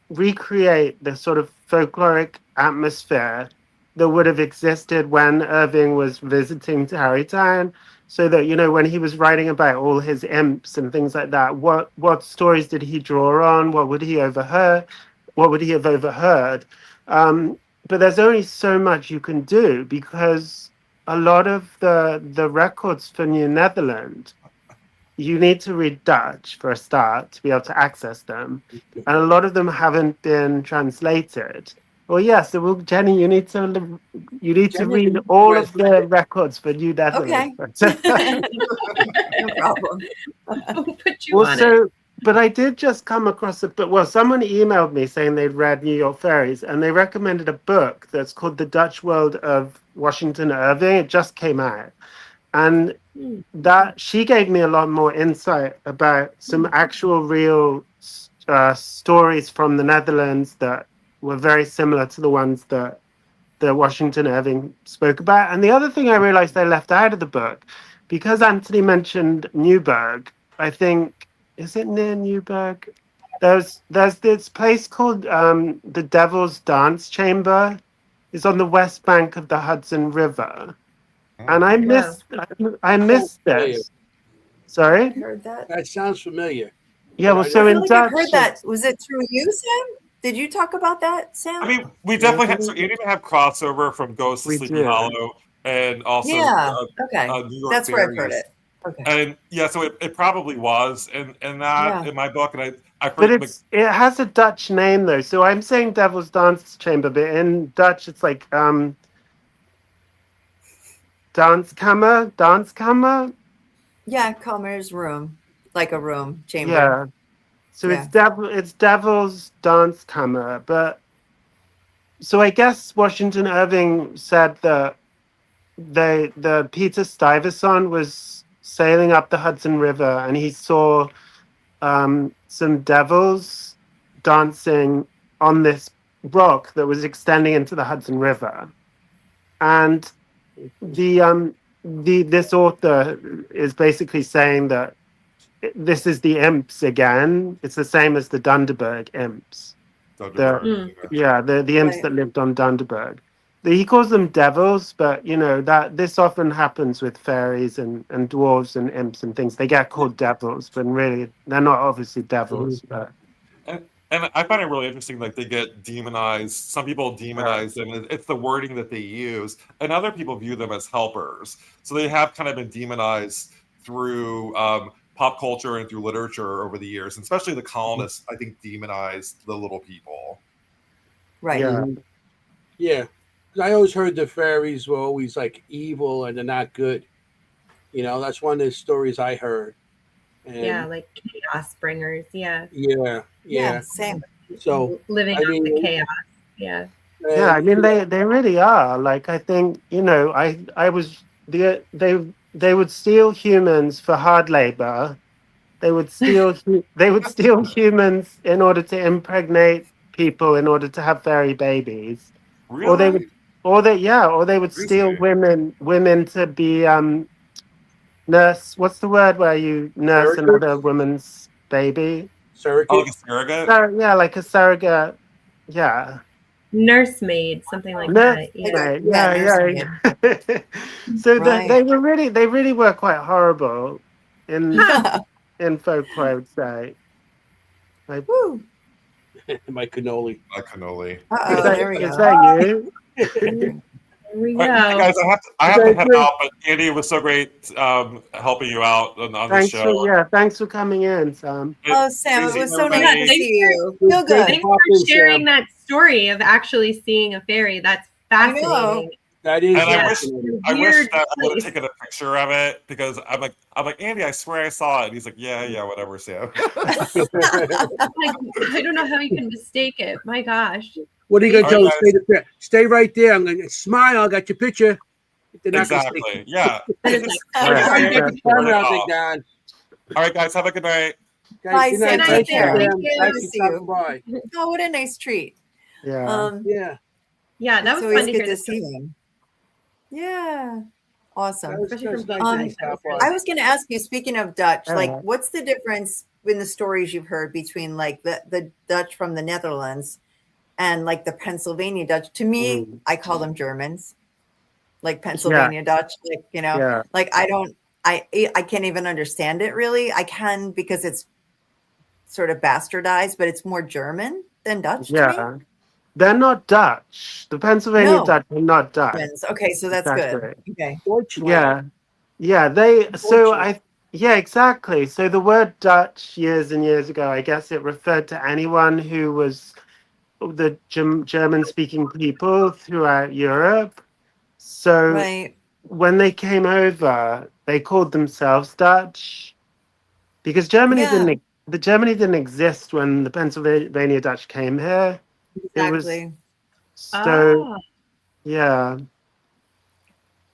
recreate the sort of folkloric atmosphere that would have existed when Irving was visiting Tarrytown, so that when he was writing about all his imps and things like that, what stories did he draw on? What would he overheard? What would he have overheard? But there's only so much you can do because a lot of the records for New Netherland, you need to read Dutch for a start to be able to access them. And a lot of them haven't been translated. Well, yeah. So, Jenny, you need to Jenny, read all right. of the records for New Netherlands. No problem. I'll put you on it. Also, but I did just come across a book. Well, someone emailed me saying they'd read New York Fairies, and they recommended a book that's called The Dutch World of Washington Irving. It just came out, and that she gave me a lot more insight about some actual real stories from the Netherlands that were very similar to the ones that Washington Irving spoke about. And the other thing I realized I left out of the book, because Anthony mentioned Newburgh, I think, is it near Newburgh? There's this place called the Devil's Dance Chamber. It's on the west bank of the Hudson River. And I missed this. Sorry? I heard that. That sounds familiar. Yeah, well, I so I in feel like Dutch, I've heard that. Was it through you, Sam? Did you talk about that, Sam? I mean, we definitely have. So you even have crossover from Ghost to We Sleepy do. Hollow, and also Yeah. Okay. New York That's where I've heard Fairies. it. Okay. And yeah, so it probably was in that Yeah. in my book, and I but heard it has a Dutch name though. So I'm saying Devil's Dance Chamber, but in Dutch it's like Danskammer. Yeah, Comer's room. Like a room, chamber. Yeah. So Yeah. it's Devil's Dance Kammer, but so I guess Washington Irving said that the Peter Stuyvesant was sailing up the Hudson River and he saw some devils dancing on this rock that was extending into the Hudson River, and this author is basically saying that this is the imps again. It's the same as the Dunderberg imps. The imps Right. that lived on Dunderberg. He calls them devils, but you know that this often happens with fairies and dwarves and imps and things. They get called devils, but really they're not obviously devils. But and I find it really interesting. Like they get demonized. Some people demonize them. It's the wording that they use, and other people view them as helpers. So they have kind of been demonized through pop culture and through literature over the years, and especially the colonists. I think demonized the little people. Right. yeah, Yeah. I always heard the fairies were always like evil and they're not good. You know, that's one of the stories I heard. And Yeah, like chaos bringers. Yeah. yeah, Yeah, same. So Living I out mean, the chaos. Yeah. yeah. I mean, they really are. Like I think they would steal humans for hard labor. They would steal humans in order to impregnate people in order to have fairy babies. Really? Or they would steal women to be nurse. What's the word where you nurse Surrogate? another woman's baby? surrogate. Oh, like a surrogate? Yeah, like a surrogate. Yeah. Nursemaid, something like that. Yeah. Right. Yeah, Yeah. So Right. they really were quite horrible in folklore, I would say. Like, Woo. My cannoli. A cannoli. Uh-oh, there we is go. that you? There we go. All right, guys, I have to Okay, head great. out, but Andy, it was so great helping you out on the show. Thanks for coming in, Sam. Oh, Sam, it was so nice Everybody- to see you. It was Feel great. good. Thanks Pop for in, sharing Sam. that story of actually seeing a fairy. That's I know. fascinating. That is And I wish fascinating. I wish Weird that I would place. have taken a picture of it because I'm like Andy, I swear I saw it. And he's like, yeah, whatever, Sam. Like, I don't know how you can mistake it. My gosh. What are you gonna All tell right, us? Stay right there. I'm gonna smile. I got your picture. They're not gonna Exactly. stay- Yeah. That is like, All right. Time to get the camera out All there, Don. right, guys, have a good night. Guys, Bye, good Sam. night. Take Thank you, care. Sam. Thank you. Thanks See for you. stopping by. Oh, what a nice treat. Yeah. Yeah, yeah, that It's was always fun to good hear. to the see story. him. Yeah. Awesome. that was Especially from nice both that you sides. stopped by. I was going to ask you, speaking of Dutch, like, Uh-huh. what's the difference in the stories you've heard between like the Dutch from the Netherlands and like the Pennsylvania Dutch? To me, I call them Germans, like Pennsylvania Dutch, like, you know, Yeah. like I can't even understand it really. I can because it's sort of bastardized, but it's more German than Dutch to me. Yeah. They're not Dutch. The Pennsylvania No. Dutch are not Dutch. Germans. Okay, so that's good. Exactly. Okay. Deutschland. Yeah. Yeah, exactly. So the word Dutch years and years ago, I guess it referred to anyone who was the German-speaking people throughout Europe. So Right. when they came over, they called themselves Dutch because Germany Yeah, didn't exist when the Pennsylvania Dutch came here. It was exactly. so Oh, yeah.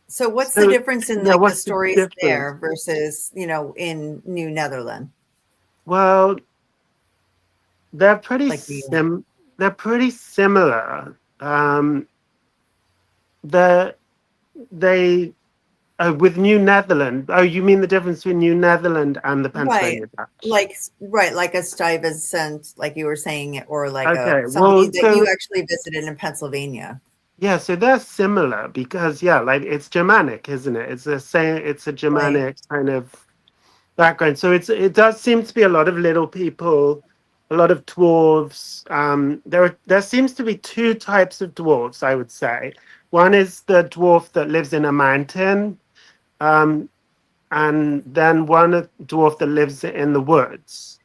So what's the So difference in yeah, like the what's the stories difference? there versus, in New Netherland? Well, they're pretty Like the they're pretty similar. They they with New Netherland. Oh, you mean the difference between New Netherland and the right, Pennsylvania Dutch? like a Stuyvesant, like you were saying, or like a Okay, somebody well, that you so actually visited in Pennsylvania. yeah, so they're similar because yeah, like it's Germanic, isn't it? It's a Right. Germanic kind of background. So it does seem to be a lot of little people, a lot of dwarves. There seems to be two types of dwarves, I would say. One is the dwarf that lives in a mountain, um, and then one dwarf that lives in the woods.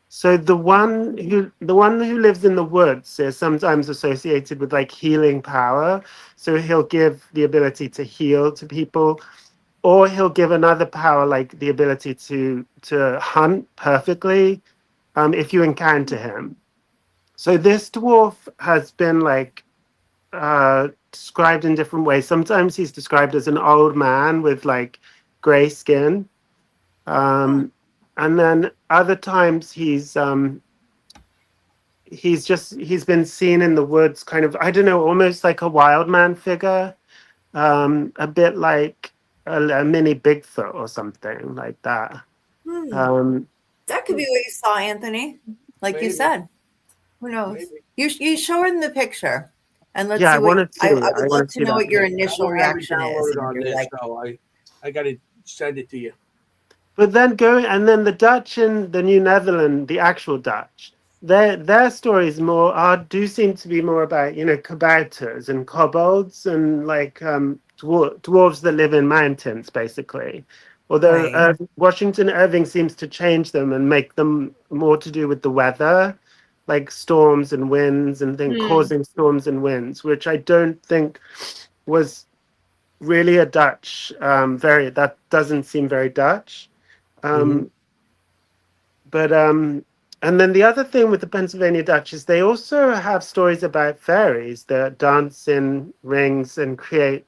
So the one who lives in the woods is sometimes associated with like healing power. So he'll give the ability to heal to people, or he'll give another power like the ability to hunt perfectly, if you encounter him. So this dwarf has been like described in different ways. Sometimes he's described as an old man with like gray skin, Huh. um, and then other times he's been seen in the woods, kind of, I don't know, almost like a wild man figure, a bit like a mini Bigfoot or something like that. Hmm. Um, That could be what you saw, Anthony. Like you Maybe, said. Who knows? maybe. You show him the picture and let's yeah, see what I I would want love to to see know that what your picture. I initial don't have it reaction is. downloaded And if on you're this, like, so I got to send it to you. But then the Dutch in the New Netherland, the actual Dutch, their stories do seem to be more about kabouters and kobolds and like dwarves that live in mountains, basically. Although right. Washington Irving seems to change them and make them more to do with the weather, like storms and winds and things, hmm. causing storms and winds, which I don't think was really a Dutch. That doesn't seem very Dutch. Hmm. Um, but and then the other thing with the Pennsylvania Dutch is they also have stories about fairies that dance in rings and create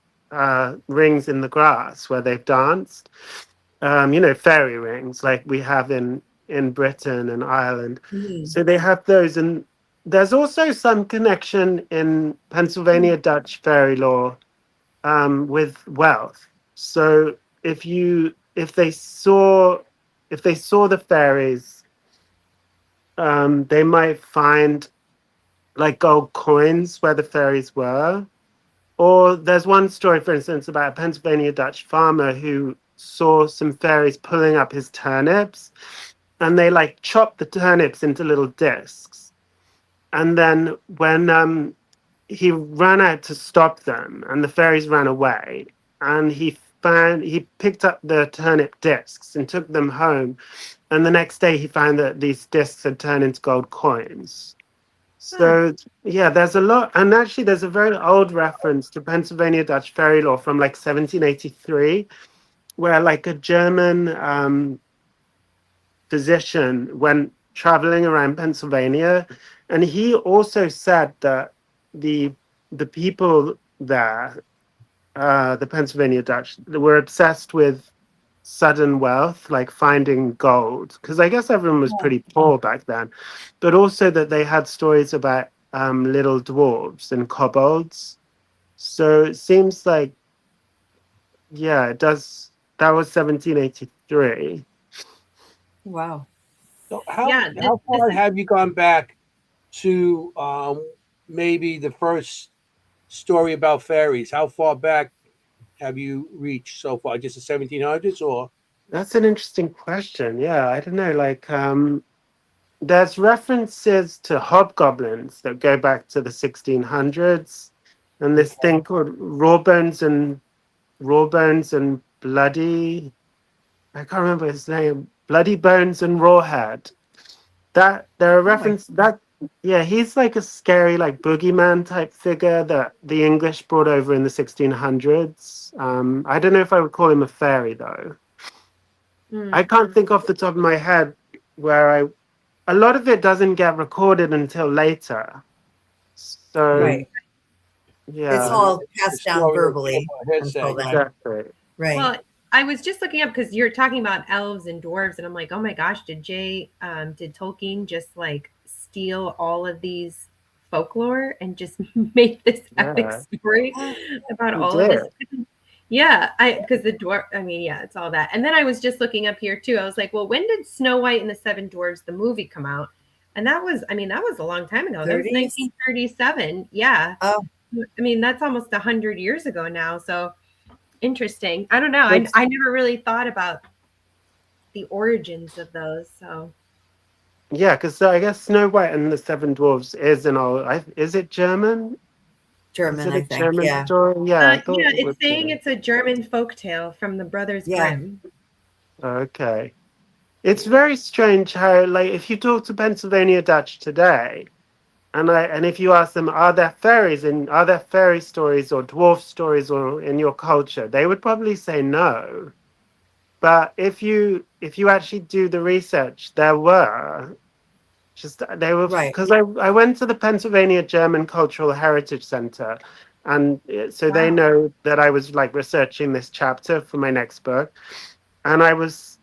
rings in the grass where they've danced. Fairy rings like we have in Britain and Ireland. Mhm. So they have those, and there's also some connection in Pennsylvania Dutch fairy lore with wealth. So if they saw the fairies, they might find like gold coins where the fairies were. Or there's one story, for instance, about a Pennsylvania Dutch farmer who saw some fairies pulling up his turnips, and they like chopped the turnips into little discs. And then when he ran out to stop them, and the fairies ran away, and he picked up the turnip discs and took them home, and the next day he found that these discs had turned into gold coins. Huh. So yeah, there's a lot, and actually there's a very old reference to Pennsylvania Dutch fairy law from like 1783, where like a German physician went traveling around Pennsylvania, and he also said that the the people there, the Pennsylvania Dutch, were obsessed with sudden wealth, like finding gold, because I guess everyone was Yeah. pretty poor back then, but also that they had stories about little dwarves and kobolds. So it seems like, yeah, it does. That was 1783. Wow. So Yeah, how this far is have you gone back to maybe the first story about fairies? How far back have you reached so far? Just the 1700s, or That's an interesting question. Yeah, I don't know. Like, there's references to hobgoblins that go back to the 1600s, and this okay. thing called raw bones and bloody. I can't remember his name. Bloody Bones and Rawhead. That there are Oh my reference that Yeah, he's like a scary, like boogeyman type figure that the English brought over in the 1600s. I don't know if I would call him a fairy though. I Mm. can't think off the top of my head where a lot of it doesn't get recorded until later. So Right. It's yeah, all The passed down story of verbally my head until saying, then. exactly. Right. Well, I was just looking up because you're talking about elves and dwarves, and I'm like, oh my gosh, did Tolkien just like steal all of these folklore and just make this epic Yeah, story about he all of this? did. Yeah, because the dwarf. I mean, yeah, it's all that. And then I was just looking up here too. I was like, well, when did Snow White and the Seven Dwarfs the movie come out? And that was, I mean, that was a long time ago. That was 30s? 1937. Yeah, Oh, I mean, that's almost 100 years ago now. So interesting. I don't know. That's- I never really thought about the origins of those. So Yeah, because I guess Snow White and the Seven Dwarfs is an old. Is it German? Is German, it I a think. German Yeah. story? Yeah, I thought yeah, it it's would saying be. it's a German folktale from the Brothers Yeah. Grimm. Okay. It's very strange how, like, if you talk to Pennsylvania Dutch today, and if you ask them, are there fairy stories or dwarf stories or in your culture, they would probably say no. But if you actually do the research, there were just they were Right. because I went to the Pennsylvania German Cultural Heritage Center, and so they Wow. know that I was like researching this chapter for my next book, and I was.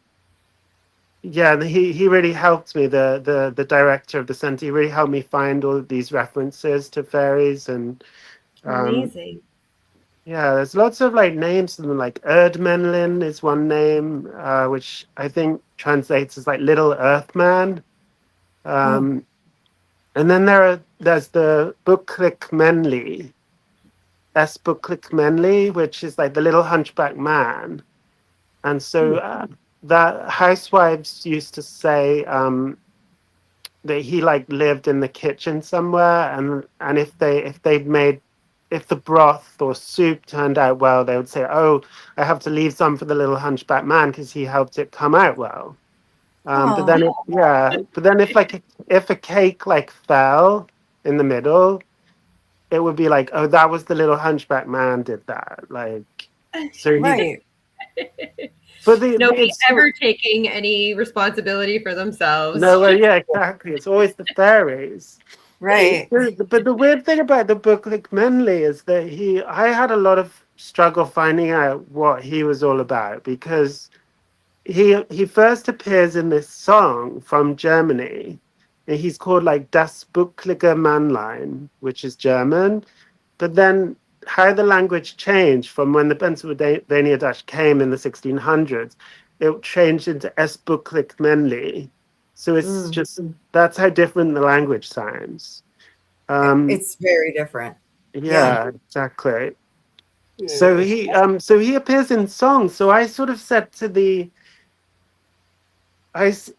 Yeah, and he really helped me. The director of the center, he really helped me find all of these references to fairies, and Amazing. yeah, there's lots of like names of them. Like Erdmenlin is one name, which I think translates as like Little Earthman. Oh, Um, and then there's the Buklik Menli, S. Buklik Menli, which is like the Little Hunchback Man. And so that housewives used to say. That he like lived in the kitchen somewhere, and if the broth or soup turned out well, they would say, oh, I have to leave some for the little hunchback man because he helped it come out well. But oh, then if a cake like fell in the middle, it would be like, oh, that was the little hunchback man did that, like, so he right. but Nobody it's ever taking any responsibility for themselves. no, well, yeah, exactly, it's always the fairies. Right. But the weird thing about the book, like Menley, is that I had a lot of struggle finding out what he was all about because he first appears in this song from Germany, and he's called like Das Bucklige Mannlein, which is German. But then how the language changed from when the Pennsylvania Dutch came in the 1600s, it changed into Es Bucklig Menley. So it's Mm. just that's how different the language sounds. Um, It's very different. Yeah. yeah, exactly. So yeah, he appears in songs. So I sort of said to I s-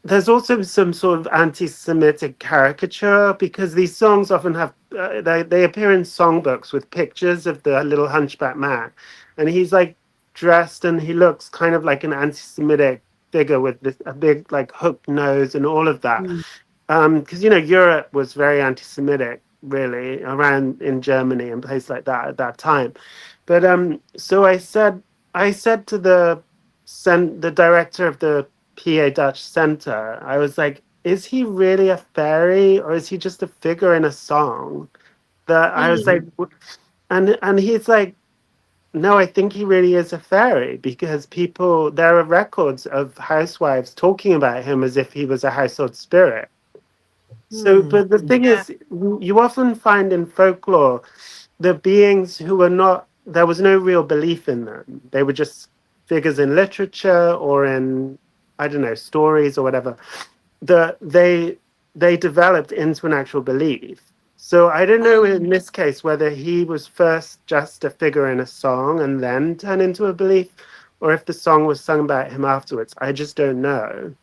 there's also some sort of anti-Semitic caricature because these songs often have they appear in songbooks with pictures of the little hunchback man, and he's like dressed and he looks kind of like an anti-Semitic figure with a big like hooked nose and all of that. Mm. Because Europe was very anti-Semitic, really, around in Germany and places like that at that time. But so I said to the director of the PA Dutch Center, I was like, is he really a fairy or is he just a figure in a song? That I was like, and he's like, no, I think he really is a fairy because there are records of housewives talking about him as if he was a household spirit. So, Hmm. but the thing Yeah. is, you often find in folklore the beings who were not, there was no real belief in them. They were just figures in literature or in, I don't know, stories or whatever. They developed into an actual belief. So I don't know in this case whether he was first just a figure in a song and then turned into a belief, or if the song was sung about him afterwards. I just don't know.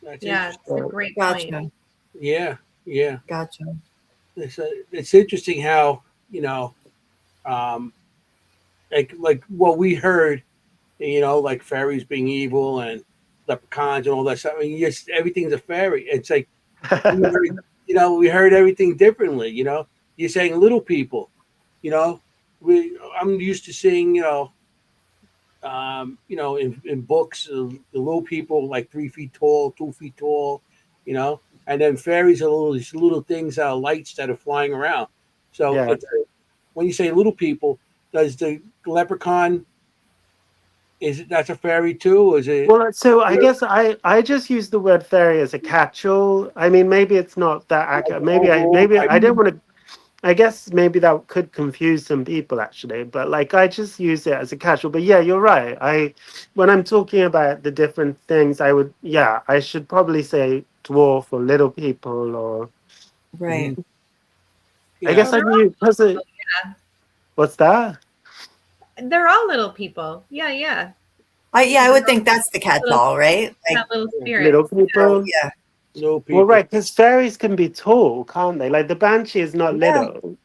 that's Yeah, it's a interesting. great point. Gotcha. Yeah, yeah. Gotcha. It's interesting how um, like what we heard, like fairies being evil and leprechauns and all that stuff. I mean, yes, everything's a fairy. It's like We heard everything differently. You're saying little people. You know, I'm used to seeing in books, the little people like 3 feet tall, 2 feet tall, and then fairies are these little things, lights that are flying around. So Yeah. when you say little people, does the leprechaun that's a fairy too? Or is it? Well, so I guess I just use the word fairy as a catch-all. I mean, maybe it's not that accurate. Overall Maybe type? I don't want to. I guess maybe that could confuse some people actually, but like I just use it as a catch-all. But yeah, you're right. When I'm talking about the different things, I should probably say dwarf or little people or Right. I Yeah. guess Well, I'd use because yeah. what's that? They're all little people. Yeah, yeah. I They're would all think that's the little, catch-all, right? Like, got little Little spirits. people. yeah, Little Well, people. right, because fairies can be tall, can't they? Like the banshee is not yeah, little,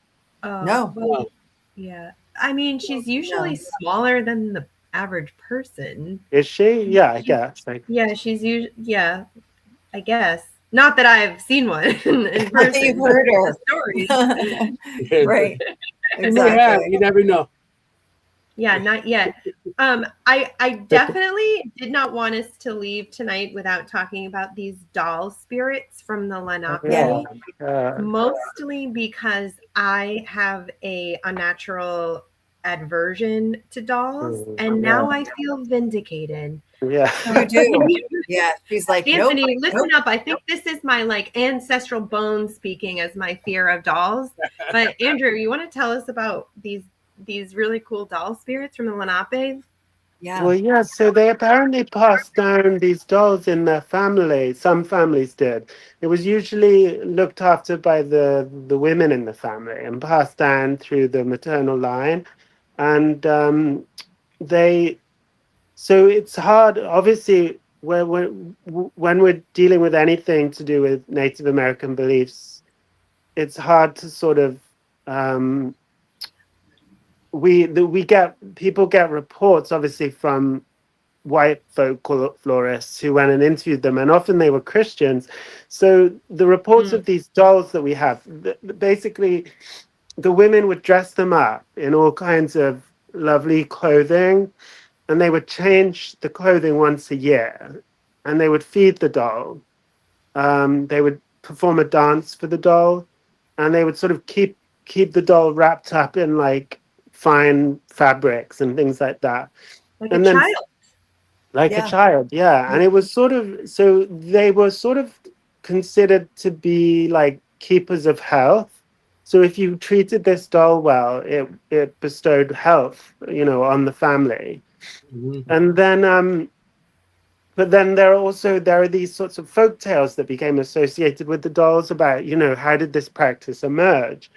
Oh, no, well, No. yeah. I mean, she's usually no. smaller than the average person. is she? Yeah, I She's, guess. Like, yeah, she's usually, yeah, I guess. Not that I've seen one in Not that you've person, but heard the her. stories. Right, You may have. exactly. You never know. Yeah, not yet. I definitely did not want us to leave tonight without talking about these doll spirits from the Yeah. Lenape, uh, mostly because I have a unnatural aversion to dolls, and yeah, now I feel vindicated. yeah. You do. Yeah. She's like, nope, Anthony, listen nope. up. I think this is my like ancestral bone speaking as my fear of dolls. But Andrew, you want to tell us about these really cool doll spirits from the Lenape? Yeah. Well, yeah, so they apparently passed down these dolls in their family. Some families did. It was usually looked after by the women in the family and passed down through the maternal line. And they, so it's hard, obviously, when we're dealing with anything to do with Native American beliefs, it's hard to sort of um, we get people get reports obviously from white folklorists who went and interviewed them, and often they were Christians. So the reports Mm. of these dolls that we have, basically, the women would dress them up in all kinds of lovely clothing, and they would change the clothing once a year, and they would feed the doll. They would perform a dance for the doll, and they would sort of keep the doll wrapped up in like fine fabrics and things like that. Like a And then child. like a Yeah. child, yeah. And it was sort of, so they were sort of considered to be like keepers of health. So if you treated this doll well, it bestowed health, on the family. Mhm. And then but then there are these sorts of folk tales that became associated with the dolls about, how did this practice emerge?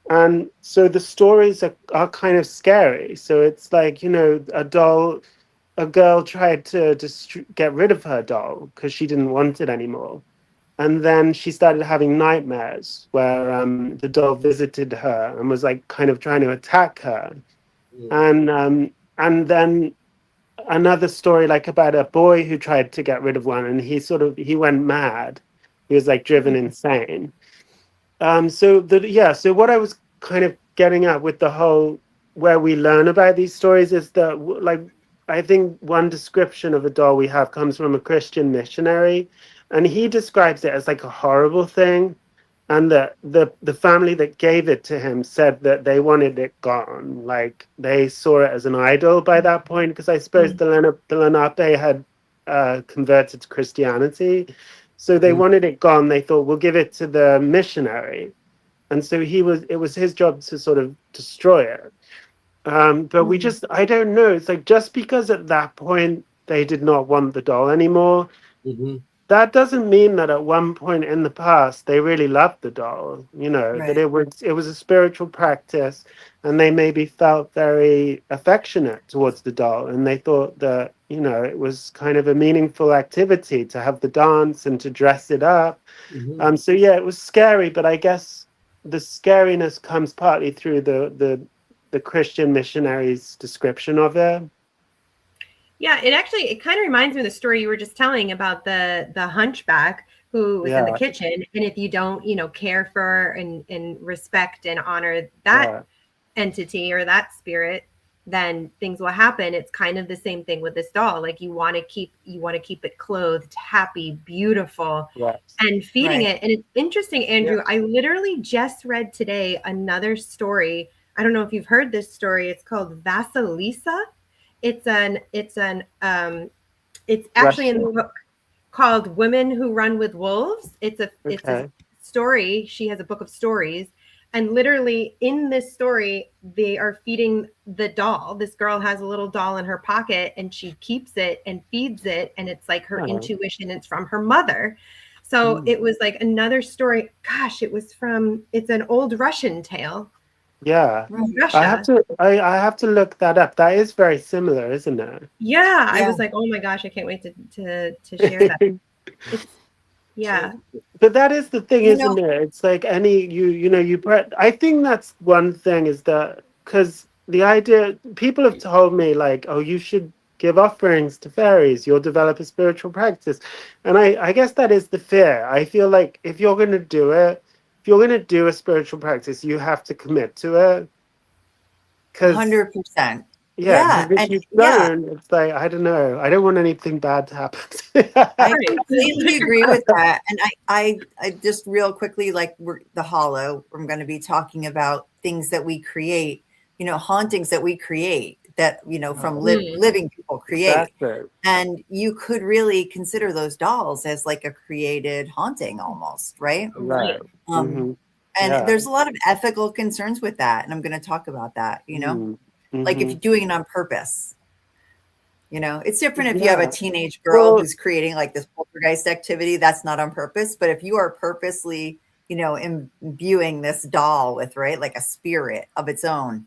And so the stories are kind of scary. So it's like, a girl tried to get rid of her doll because she didn't want it anymore. And then she started having nightmares where the doll visited her and was like kind of trying to attack her. And then another story like about a boy who tried to get rid of one, and he went mad. He was like driven insane. So what I was kind of getting at with the whole where we learn about these stories is that like I think one description of a doll we have comes from a Christian missionary, and he describes it as like a horrible thing, and the family that gave it to him said that they wanted it gone, like they saw it as an idol by that point, because I suppose the Lenape had converted to Christianity. So they Mhm. wanted it gone. They thought, we'll give it to the missionary. And so it was his job to sort of destroy it. But I don't know. It's like just because at that point they did not want the doll anymore, Mhm. that doesn't mean that at one point in the past they really loved the doll, that Right. it was a spiritual practice, and they maybe felt very affectionate towards the doll, and they thought that, it was kind of a meaningful activity to have the dance and to dress it up. Mhm. So yeah, it was scary, but I guess the scariness comes partly through the Christian missionaries' description of it. Yeah, it kind of reminds me of the story you were just telling about the hunchback who was in the Yeah, kitchen. And if you don't, care for and respect and honor that yeah, entity or that spirit, then things will happen. It's kind of the same thing with this doll. Like you want to keep it clothed, happy, beautiful, yes. and feeding Right. it. And it's interesting, Andrew. I literally just read today another story. I don't know if you've heard this story. It's called Vasilisa. It's actually in the Russia? book called Women Who Run with Wolves. It's a Okay. story. She has a book of stories. And literally in this story, they are feeding the doll. This girl has a little doll in her pocket and she keeps it and feeds it. And it's like her Oh, intuition. It's from her mother. So mm. it was like another story. Gosh, it's an old Russian tale. Yeah. Russia. I have to look that up. That is very similar, isn't Yeah. I Yeah. was like, oh my gosh, I can't wait to share that. it? It's yeah. But that is the thing, You know, isn't it? It's like I think that's one thing is that because the idea people have told me like, oh, you should give offerings to fairies, you'll develop a spiritual practice. And I guess that is the fear. I feel like if you're gonna do it, if you're gonna do a spiritual practice, you have to commit to it. Because 100%. yeah, Yeah. because if And you yeah, don't, it's like I don't know. I don't want anything bad to happen. I Right. completely agree with that. And I just real quickly, like the hollow, I'm going to be talking about things that we create, hauntings that we create that, from Mm. living people create. Exactly. And you could really consider those dolls as like a created haunting almost, right? Right. Um, Hmm. and Yeah. there's a lot of ethical concerns with that. And I'm going to talk about that, like if Mm-hmm. you're doing it on purpose. It's different if you have a Yeah. teenage girl Well, who's creating like this poltergeist activity. That's not on purpose. But if you are purposely, imbuing this doll with, right, like a spirit of its own,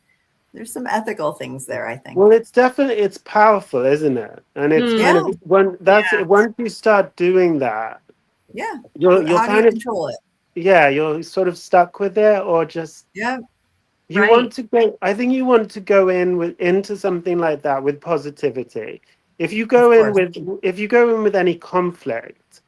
there's some ethical things there, I think. well, it's powerful, isn't it? And it's kind Mm. Yeah. of when Yeah. once you start doing that, Yeah. you're How do you kind of control it? yeah, you're sort of stuck with it, or just Yeah. you want Right. to go. I think you want to go into something like that with positivity. If you Of go in course. with any conflict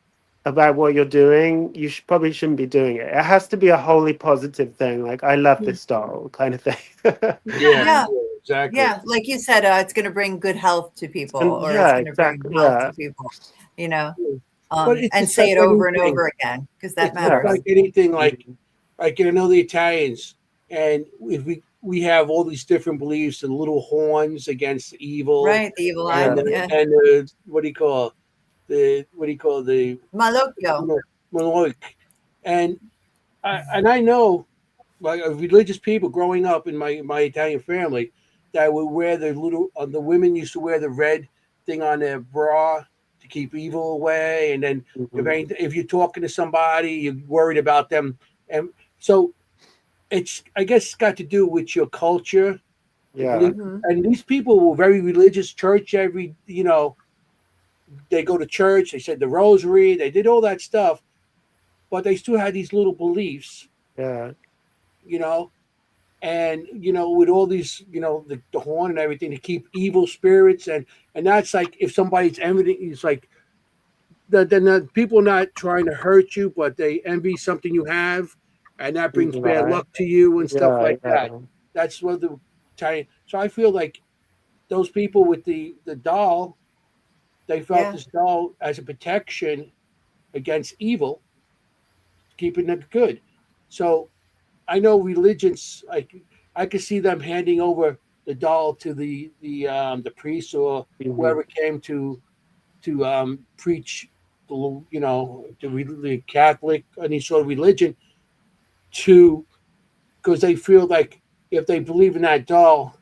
about what you're doing, you probably shouldn't be doing it. It has to be a wholly positive thing, like I love Mm. this doll kind of thing. Yeah, Yeah. exactly. Yeah. Like you said, it's going to bring good health to people, And or it's yeah, going to bring exactly. health Yeah, to people, But it's and just say like it over and anything. over again because that It's just matters. yeah. like anything. Mhm. Like I know the Italians, and if we have all these different beliefs, the little horns against evil, Right. The evil eye. and Yeah. Yeah. what do you call the Malocchio. Maloik, and I know like religious people growing up in my Italian family that would wear the women used to wear the red thing on their bra to keep evil away, and then Mhm. if you're talking to somebody, you're worried about them, and so it's I guess it's got to do with your culture, the Yeah. belief, Hmm. and these people were very religious. Church they go to church, they said the rosary, they did all that stuff, but they still had these little beliefs, Yeah. you know, and with all these the horn and everything to keep evil spirits, and that's like if somebody's envying, it's like then the people not trying to hurt you, but they envy something you have, and that brings Evil bad eye. luck to you and stuff Yeah. like that. Yeah. That's what the Italian. So I feel like those people with the doll, they felt Yeah. this doll as a protection against evil, keeping them good. So I know religions. I could see them handing over the doll to the priest or Mhm. whoever came to preach the Catholic any sort of religion to because they feel like if they believe in that doll,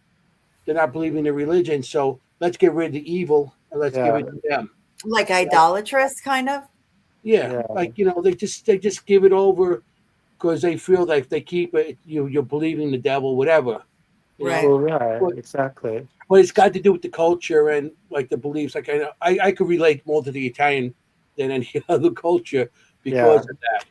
they're not believing in religion. So let's get rid of the evil and let's give Yeah. it to them. Like idolatrous, kind of. Yeah, Yeah. like they just give it over because they feel like if they keep it, you're believing the devil, whatever, you know. Right. Well, yeah. But Exactly. but it's got to do with the culture and like the beliefs. Like I could relate more to the Italian than any other culture Yeah. because of that.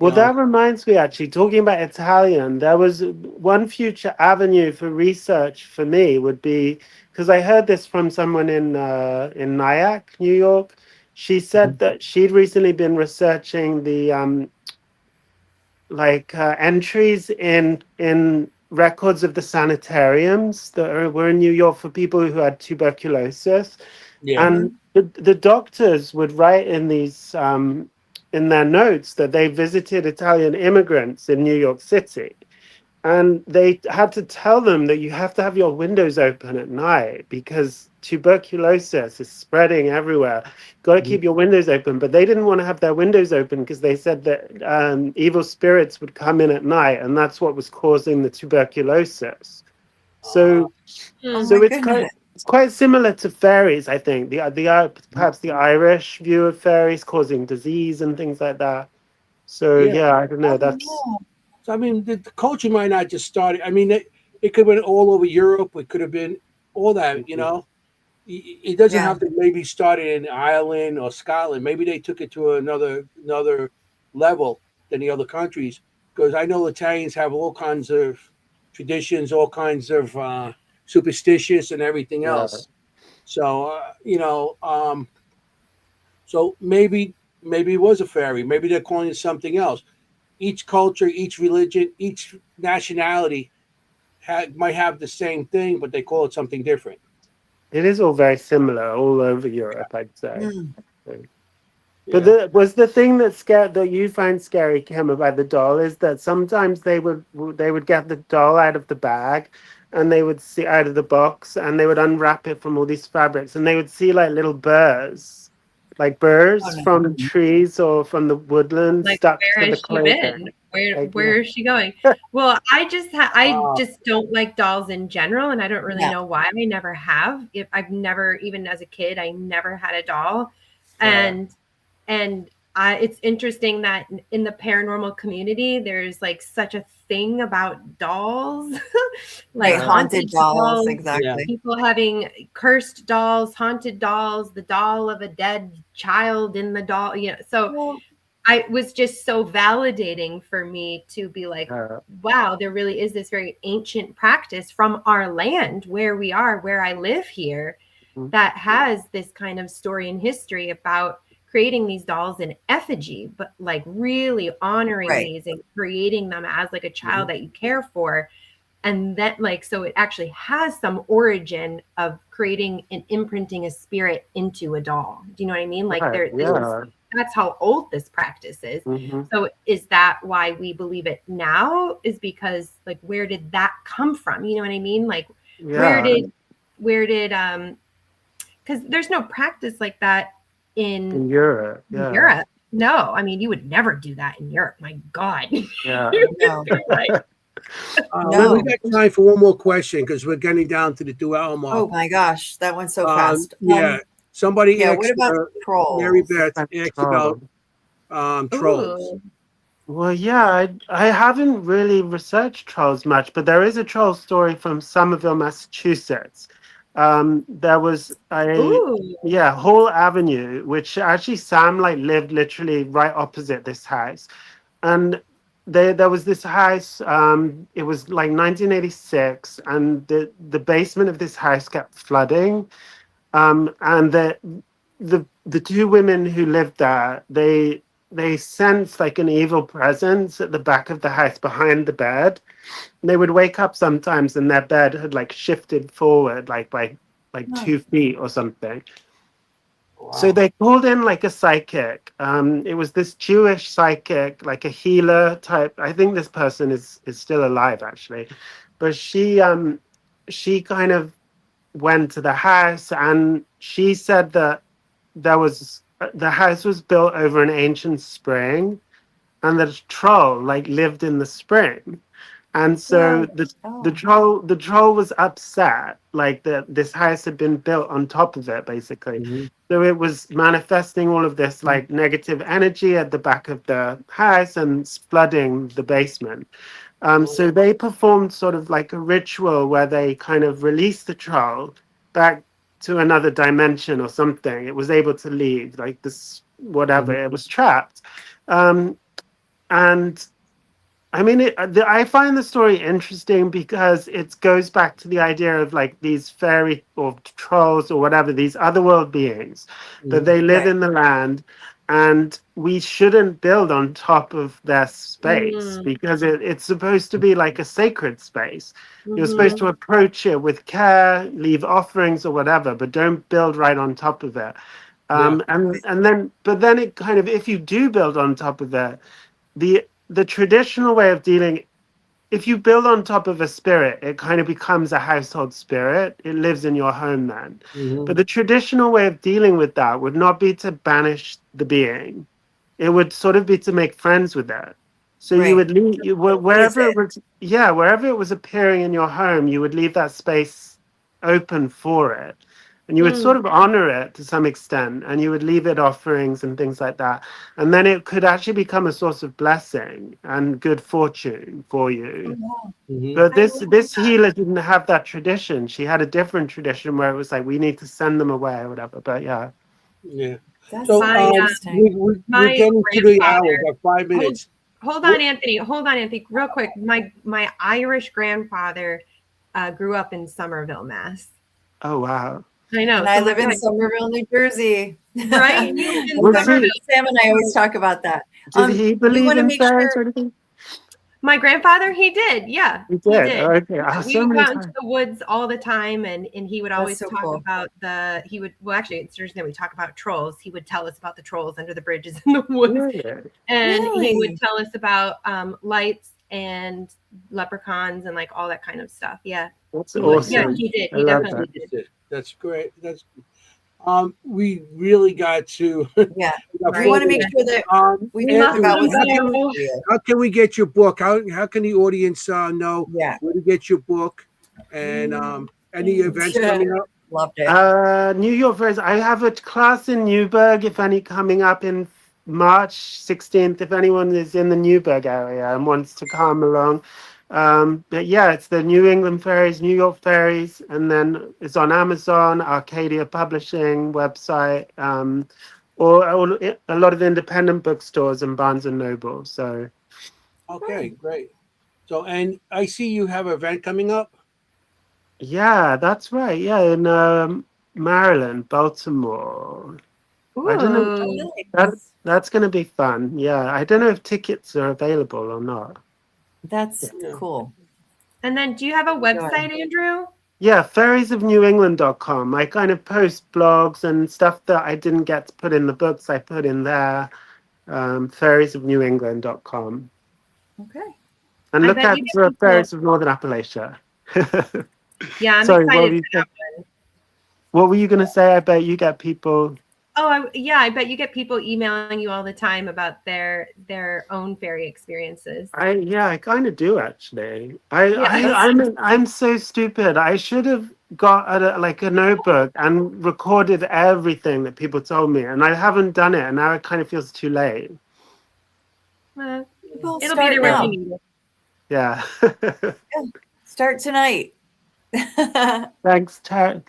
You Well, know. that reminds me, actually, talking about Italian, there was one future avenue for research for me would be, because I heard this from someone in Nyack, New York. She said that she'd recently been researching the entries in records of the sanitariums that were in New York for people who had tuberculosis, Yeah. and the doctors would write in these in their notes that they visited Italian immigrants in New York City, and they had to tell them that you have to have your windows open at night because tuberculosis is spreading everywhere. Got to keep your windows open. But they didn't want to have their windows open because they said that evil spirits would come in at night, and that's what was causing the tuberculosis. So, Oh Hmm. my so goodness. it's quite similar to fairies, I think. Perhaps the Irish view of fairies causing disease and things like that. So Yeah. yeah, I don't know. Oh, That's yeah. So I mean, the culture might not just start. I mean, it could have been all over Europe. It could have been all that. You know, it doesn't Yeah. have to maybe start in Ireland or Scotland. Maybe they took it to another level than the other countries. Because I know Italians have all kinds of traditions, all kinds of superstitious and everything yeah. else. So so maybe it was a fairy. Maybe they're calling it something else. Each culture, each religion, each nationality might have the same thing, but they call it something different. It is all very similar all over Europe, I'd say. Mm. But Yeah. was the thing that you find scary, Kim, about the doll is that sometimes they would get the doll out of the bag, and they would see out of the box, and they would unwrap it from all these fabrics, and they would see like little burrs, like Oh burrs no. from trees or from the woodland Like, stuck where to the has she clothing. been? Where Like, yeah. where is she going? Well, I Uh, just don't like dolls in general, and I don't really Yeah. know why. I never have. If I've never, even as a kid, I never had a doll, Yeah. and it's interesting that in the paranormal community, there's like such a thing about dolls, like Right. Haunted haunted dolls. dolls, yeah. Exactly. people having cursed dolls, haunted dolls, the doll of a dead child in the doll. So Well, I was just so validating for me to be like, Uh, wow, there really is this very ancient practice from our land where we are, where I live here, Mhm. that has this kind of story and history about creating these dolls in effigy, but like really honoring right. these and creating them as like a child Mhm. that you care for. And then like, so it actually has some origin of creating and imprinting a spirit into a doll. Do you know what I mean? Like right, this is, yeah. that's how old this practice is. Hmm. So is that why we believe it now? Is because like where did that come from? You know what I mean? Like where Yeah, did because there's no practice like that in in Europe, yeah, Europe. No, I mean you would never do that in Europe. My God. yeah. No. Like, We No. got time for one more question because we're getting down to the 2 hour mark. Oh my gosh, that went so fast. Yeah. Somebody Yeah. What asked, about Mary trolls? Beth That's asked about true. trolls. ooh. Well, yeah, I haven't really researched trolls much, but there is a troll story from Somerville, Massachusetts. There was Ooh. Hall Avenue, which actually Sam like lived literally right opposite this house, and there was this house. It was like 1986, and the basement of this house kept flooding. And the two women who lived there, they sensed like an evil presence at the back of the house behind the bed. And they would wake up sometimes and their bed had like shifted forward like by like Oh, 2 feet or something. So Wow. they called in like a psychic. It was this Jewish psychic, like a healer type. I think this person is still alive actually, but she kind of went to the house, and she said that the house was built over an ancient spring, and that a troll like lived in the spring. And so what? the Oh, troll was upset, like that this house had been built on top of it, basically. Mhm. So it was manifesting all of this like negative energy at the back of the house and flooding the basement. So they performed sort of like a ritual where they kind of released the troll back to another dimension or something. It was able to leave, like this, whatever, Mhm. it was trapped. Um, and I mean, I find the story interesting because it goes back to the idea of like these fairy or trolls or whatever, these otherworld beings, that they live Right. in the land, and we shouldn't build on top of their space because it's supposed to be like a sacred space. You're supposed to approach it with care, leave offerings or whatever, but don't build right on top of it. Yeah. But then it kind of, if you do build on top of it, the traditional way of dealing, if you build on top of a spirit, it kind of becomes a household spirit. It lives in your home then. But the traditional way of dealing with that would not be to banish the being. It would sort of be to make friends with it. So you Right. would leave wherever it was, yeah, wherever it was appearing in your home, you would leave that space open for it. And you would sort of honor it to some extent, and you would leave it offerings and things like that. And then it could actually become a source of blessing and good fortune for you. But this healer didn't have that tradition. She had a different tradition where it was like, we need to send them away or whatever. But yeah. Yeah. That's So interesting. we're My getting to the hour. grandfather- About 5 minutes. Hold on, Anthony, real quick. My Irish grandfather grew up in Somerville, Mass. Oh wow. I know. And I live in Somerville, New Jersey. Right? He lived in Was Somerville. Sam and I always talk about that. Did he believe wanna in make fairies sure- or anything? My grandfather, he did. Yeah, He did. Oh, okay. Yeah, Oh, we so would many go out into times. the woods all the time, and he would always so talk cool. about actually, it's interesting. We talk about trolls. He would tell us about the trolls under the bridges in the woods, Really? and he Really? would tell us about lights and leprechauns and like all that kind of stuff. Yeah, That's he would. awesome. Yeah, he did. I He love definitely did. That's great. We really got to. Yeah. got We want to 4 make minutes. sure that we Andrew, talk about what's how next can- for you. How can we get your book? How can the audience know Yeah. where to get your book? And any events coming up? Loved it. New York Fairies. I have a class in Newburgh, if any, coming up in March 16th. If anyone is in the Newburgh area and wants to come along. But yeah, it's the New England Fairies, New York Fairies, and then it's on Amazon, Arcadia Publishing website, or a lot of independent bookstores and Barnes and Noble. So Okay, great. So, and I see you have an event coming up. yeah, that's right. Yeah, in Maryland, Baltimore. I don't know. Ooh. That's going to be fun. Yeah, I don't know if tickets are available or not. That's Yeah. cool. And then, do you have a website, Andrew? Yeah, fairiesofnewengland.com. I kind of post blogs and stuff that I didn't get to put in the books. I put in there. Fairiesofnewengland.com. Okay. And I look bet at you get the people- Fairies of Northern Appalachia. Yeah, I'm Sorry, excited for that one. what were you going to say? I bet you get people. Oh, I bet you get people emailing you all the time about their own fairy experiences. I kind of do actually. I'm so stupid. I should have got a notebook and recorded everything that people told me, and I haven't done it, and now it kind of feels too late. Well, Well, it'll be start there when now. you need it. Yeah. Start tonight. Thanks, Tara.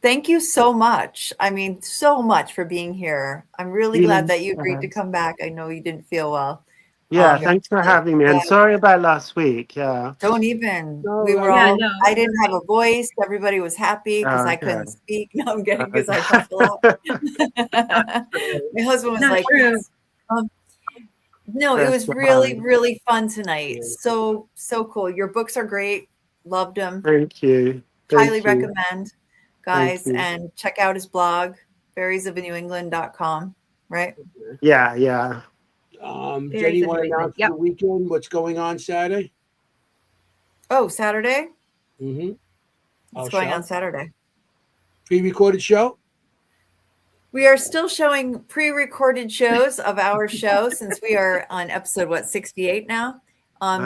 Thank you so much. I mean, so much for being here. I'm really glad that you agreed to come back. I know you didn't feel well. Yeah, thanks for having me. And sorry about last week. Yeah. Don't even. No, We were yeah, all. no, I didn't have a voice. Everybody was happy because I Okay. couldn't speak. No, I'm kidding because I talked a lot. My husband was Not like, true. "Yes." No, it was That's really, fine. really fun tonight. Yeah. So cool. Your books are great. Loved them. Thank you. Thank Highly you. recommend, guys, you. and check out his blog, fairiesofnewengland.com. Right? Yeah. Jenny, you want to amazing. announce Yep. the weekend? What's going on Saturday? Oh, Saturday. Mm-hmm. What's going on Saturday? Pre-recorded show. We are still showing pre-recorded shows of our show since we are on episode 68 now.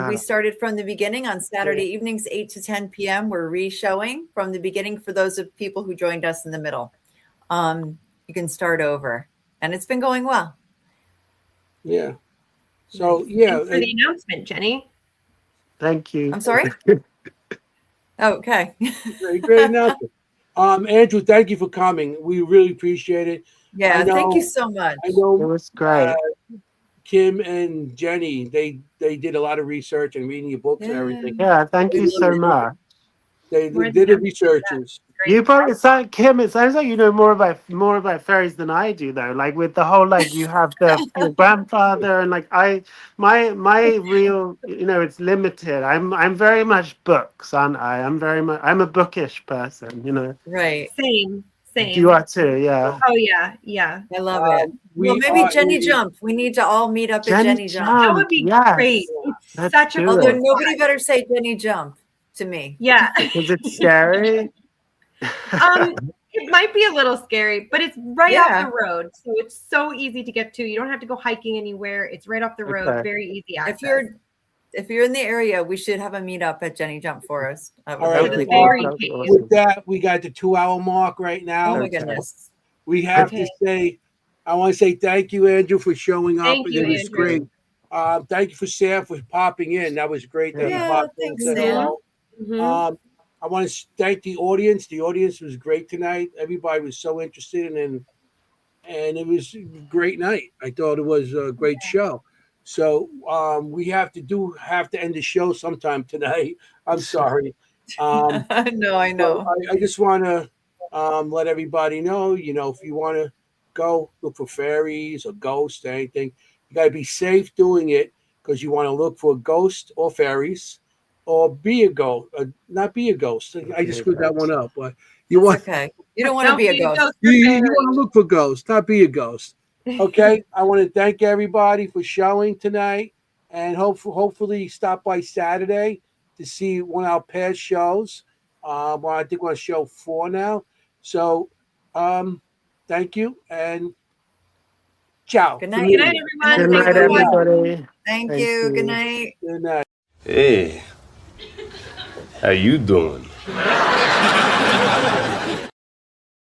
We started from the beginning on Saturday evenings, 8 to 10 p.m. We're re-showing from the beginning for those of people who joined us in the middle. You can start over, and it's been going well. Yeah. So yeah, Thanks for the announcement, Jenny. Thank you. I'm sorry? Oh, okay. great announcement. Andrew, thank you for coming. We really appreciate it. Yeah, I know- thank you so much. I It know was great. Kim and Jenny, they did a lot of research and reading your books and everything. Yeah, thank you so much. They More did than the researchers. great. You probably sound Kim. It sounds like you know more about fairies than I do, though. Like with the whole like you have your grandfather and like my real it's limited. I'm very much books, aren't I? I'm a bookish person. Right. Same. You are too, yeah. Oh yeah, yeah. I love it. Well, We maybe are Jenny in- Jump. We need to all meet up at Jenny Jenny Jump. That would be yes. great. It's Let's such a do cool Although it. nobody better say Jenny Jump to me. Yeah. Because it's scary. It might be a little scary, but it's right Yeah. off the road. So it's so easy to get to. You don't have to go hiking anywhere. It's right off the road. Okay. Very easy access. If you're in the area, we should have a meetup at Jenny Jump for us. That would All be right, really very cool. That'd be cute. awesome. with that, we got the 2-hour mark right now. Oh my Okay. goodness. We have Okay. to say, I want to say thank you, Andrew, for showing up. Thank you, It was Andrew. great. Thank you for Sam for popping in. That was great that he Yeah, popped in. thanks, and said Sam. hello. Mhm. I want to thank the audience. The audience was great tonight. Everybody was so interested, and it was a great night. I thought it was a great show. So we have to end the show sometime tonight. I'm sorry. No, I know. So I just want to let everybody know, if you want to go look for fairies or ghosts or anything, you got to be safe doing it because you want to look for ghosts or fairies or be a ghost, not be a ghost. I just screwed that one up. But you It's want okay. You don't want to be a ghost. you want to look for ghosts, not be a ghost. Okay. I want to thank everybody for showing tonight and hopefully stop by Saturday to see one of our past shows. Well, I think we're on show 4 now. So thank you and ciao. Good from night. me. Good night, everyone. Good Thanks night, for watching. everybody. Thank Thank you. you. Good night. Good night. Hey, how you doing?